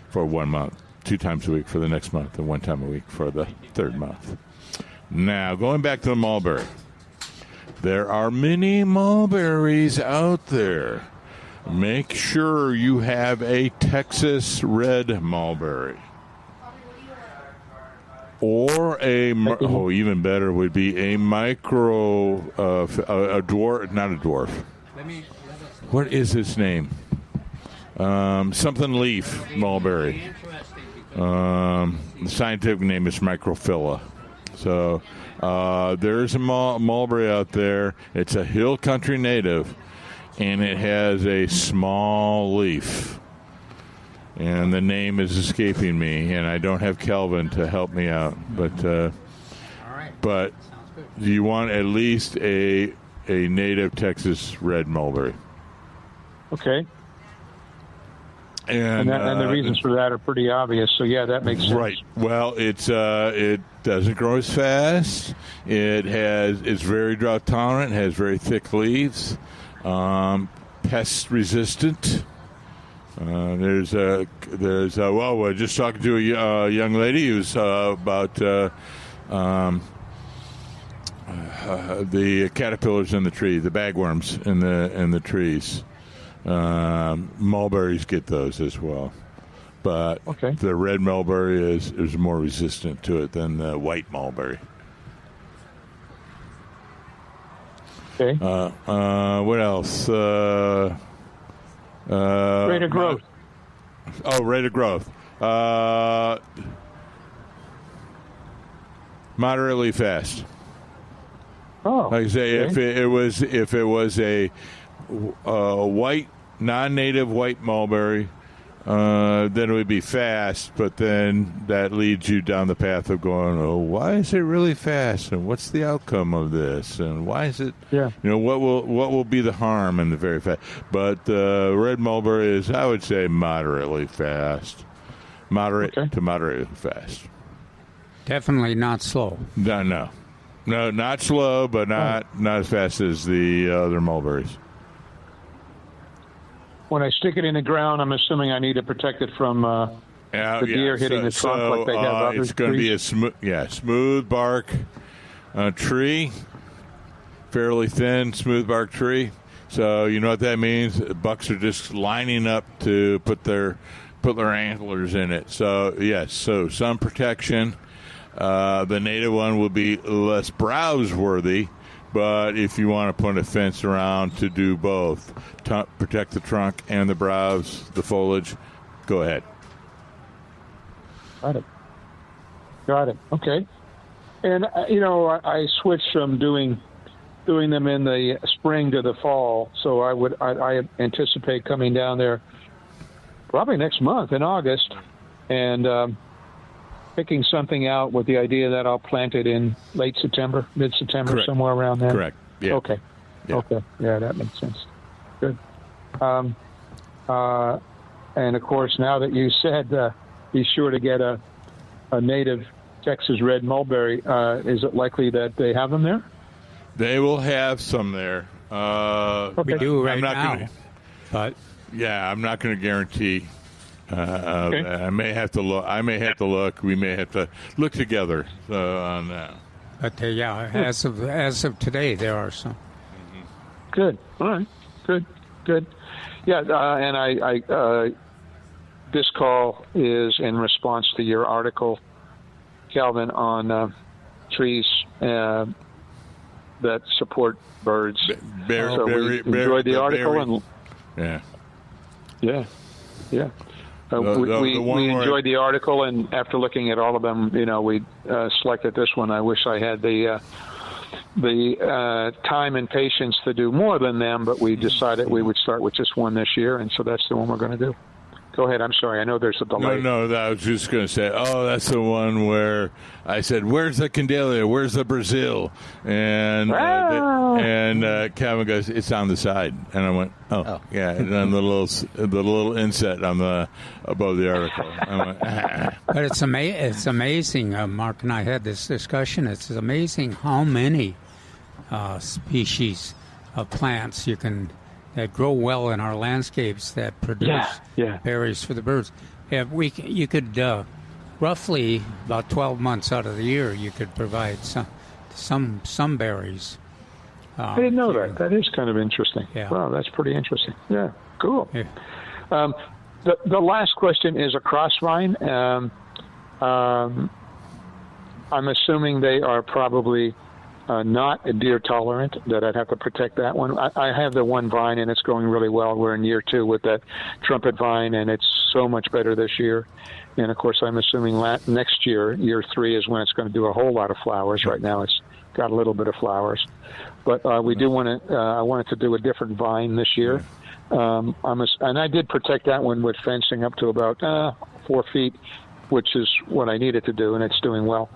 for 1 month, 2 times a week for the next month, and 1 time a week for the 3rd month. Now, going back to the mulberry. There are many mulberries out there. Make sure you have a Texas red mulberry. Or even better would be a micro, a dwarf, not a dwarf. What is its name? Something leaf mulberry. The scientific name is microphylla. So there's a mulberry out there. It's a hill country native. and it has a small leaf. And the name is escaping me, and I don't have Calvin to help me out. But but you want at least a native Texas red mulberry. Okay. And the reasons for that are pretty obvious. So yeah, that makes sense. Right. Well, it doesn't grow as fast. It's very drought tolerant. Has very thick leaves. Pest resistant. I was just talking to a young lady who's about the caterpillars in the tree, the bagworms in the trees. Mulberries get those as well, but the red mulberry is more resistant to it than the white mulberry. Okay. What else? Rate of growth. Rate of growth. Moderately fast. Oh. Like I say, okay. if it was a white, non-native white mulberry, then it would be fast. But then that leads you down the path of going, oh, why is it really fast? And what's the outcome of this? And why is it? Yeah. What will be the harm in the very fast? But the red mulberry is, I would say, moderately fast, moderate to moderately fast. Definitely not slow. No, not slow, but not as fast as the other mulberries. When I stick it in the ground, I'm assuming I need to protect it from the deer hitting the trunk like they have other it's going to be a smooth bark tree, fairly thin, smooth bark tree. So you know what that means? Bucks are just lining up to put their antlers in it. So yes, so some protection. The native one will be less browse worthy. But if you want to put a fence around to do both, protect the trunk and the browse, the foliage, go ahead. Got it. Okay. And I switched from doing them in the spring to the fall, so I anticipate coming down there probably next month in August, and picking something out with the idea that I'll plant it in late September, mid-September, Correct. Somewhere around there. Correct. Yeah. Okay. Yeah. Okay. Yeah, that makes sense. Good. And of course, now that you said be sure to get a native Texas red mulberry, is it likely that they have them there? They will have some there. We do right now. But yeah, I'm not going to guarantee. I may have to look. We may have to look together on that. But as of today, there are some. Good. All right. Good. Yeah, and I this call is in response to your article, Calvin, on trees that support birds. We enjoyed the article, and yeah. We enjoyed the article, and after looking at all of them, we selected this one. I wish I had the time and patience to do more than them, but we decided we would start with just one this year, and so that's the one we're going to do. Go ahead. I'm sorry. I know there's a delay. No, I was just going to say, that's the one where I said, where's the Candelia? Where's the Brazil? And Calvin goes, it's on the side. And I went, yeah. And then the little inset on above the article. I went, But it's amazing. Mark and I had this discussion. It's amazing how many species of plants that grow well in our landscapes that produce berries for the birds. You could roughly about 12 months out of the year you could provide some berries. I didn't know that. That is kind of interesting. Yeah. Wow, that's pretty interesting. Yeah, cool. Yeah. The last question is a cross vine. I'm assuming they are probably not deer tolerant, that I'd have to protect that one. I have the one vine, and it's going really well. We're in year 2 with that trumpet vine, and it's so much better this year. And, of course, I'm assuming next year, year 3, is when it's going to do a whole lot of flowers. Right now it's got a little bit of flowers. But we do want to. I wanted to do a different vine this year. And I did protect that one with fencing up to about 4 feet, which is what I needed to do, and it's doing well.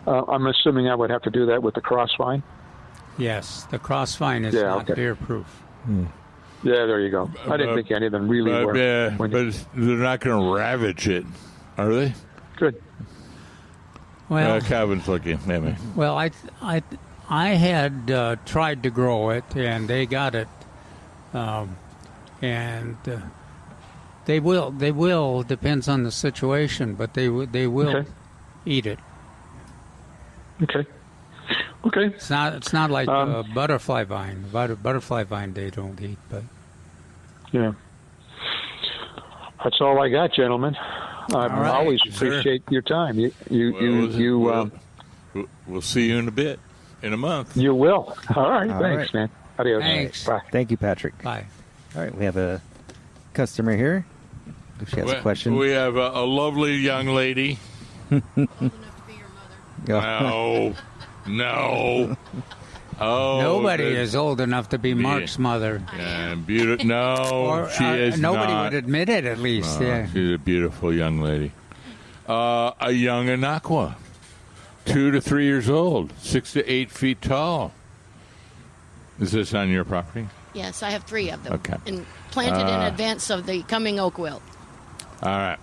I'm assuming I would have to do that with the cross vine. Yes, the cross vine is not deer proof. Yeah, there you go. I didn't think any of them really were. Yeah, but they're not going to ravage it, are they? Good. Well, Calvin's looking. Maybe. Well, I had tried to grow it, and they got it, and they will depends on the situation, but they will eat it. Okay. It's not like a butterfly vine. Butterfly vine they don't eat, but yeah. That's all I got, gentlemen. I always appreciate your time. We'll see you in a bit, in a month. You will. All right. Thanks, man. Adios. Thanks. Bye. Thank you, Patrick. Bye. All right, we have a customer here. If she has a question. We have a lovely young lady. No. Oh, nobody is old enough to be Mark's mother. Beautiful. No, she is nobody not. would admit it, at least. Yeah. She's a beautiful young lady. A young Anaqua, 2 to 3 years old, 6 to 8 feet tall. Is this on your property? Yes, I have 3 of them. Okay. And planted in advance of the coming oak wilt. All right.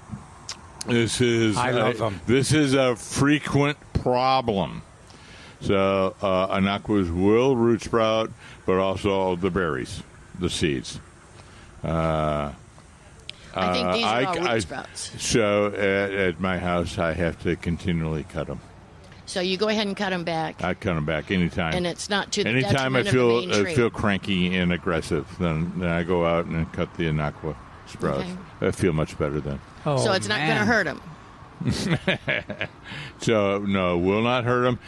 I love them. This is a frequent problem. So Anaquas will root sprout, but also the berries, the seeds. I think these are all root sprouts. So at my house, I have to continually cut them. So you go ahead and cut them back. I cut them back anytime. And it's not to the anytime detriment of the main tree. I feel cranky and aggressive, then I go out and cut the Anaqua sprouts. Okay. I feel much better then. Oh, so it's not going to hurt them. So, no, will not hurt them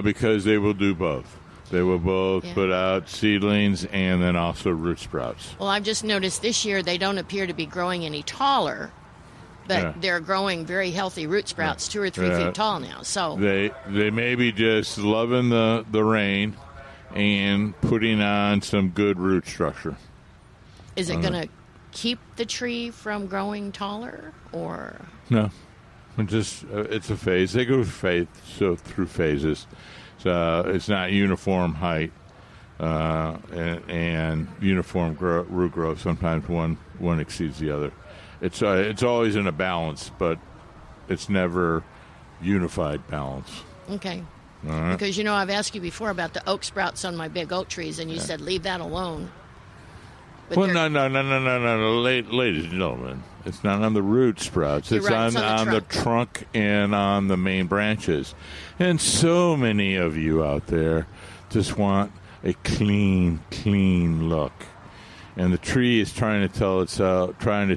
because they will do both. They will both put out seedlings and then also root sprouts. Well, I've just noticed this year they don't appear to be growing any taller, but they're growing very healthy root sprouts, 2 or 3 feet tall now. So they may be just loving the rain and putting on some good root structure. Is it going to keep the tree from growing taller, or no? It's a phase. They go through phases. So it's not uniform height and uniform root growth. Sometimes one exceeds the other. It's always in a balance, but it's never unified balance. Okay. All right. Because I've asked you before about the oak sprouts on my big oak trees, and you said leave that alone. But well, no, ladies and gentlemen. It's not on the root sprouts. It's right, on the trunk and on the main branches. And so many of you out there just want a clean look. And the tree is trying to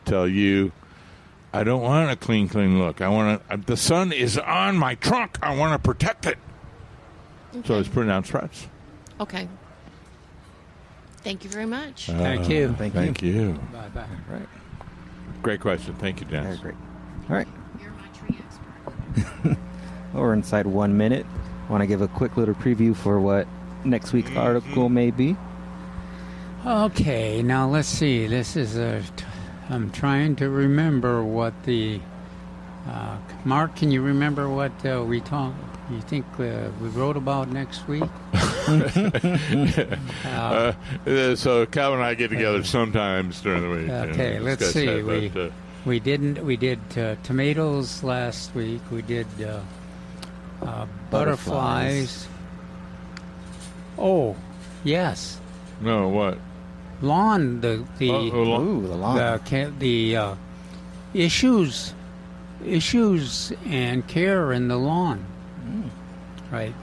tell you, I don't want a clean look. The sun is on my trunk. I want to protect it. Okay. So it's putting out sprouts. Okay. Thank you very much. Thank you. Thank you. Bye-bye. All right. Great question. Thank you, Dennis. Great. All right. You're my tree expert. Well, we're inside 1 minute. Want to give a quick little preview for what next week's article may be? Okay, now let's see. This is I'm trying to remember what the... Mark, can you remember what we talked... You think we wrote about next week? So Calvin and I get together sometimes during the week. Okay, let's see. We did tomatoes last week. We did butterflies. Oh, yes. No, what? Lawn. The lawn. The issues and care in the lawn. Right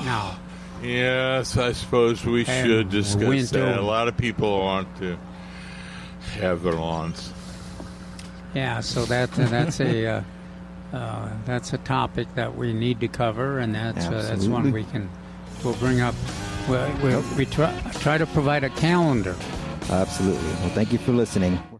now. Yes, I suppose we should discuss that. A lot of people want to have their lawns. Yeah, so that's a topic that we need to cover, and that's one we'll bring up. We try to provide a calendar. Absolutely. Well, thank you for listening.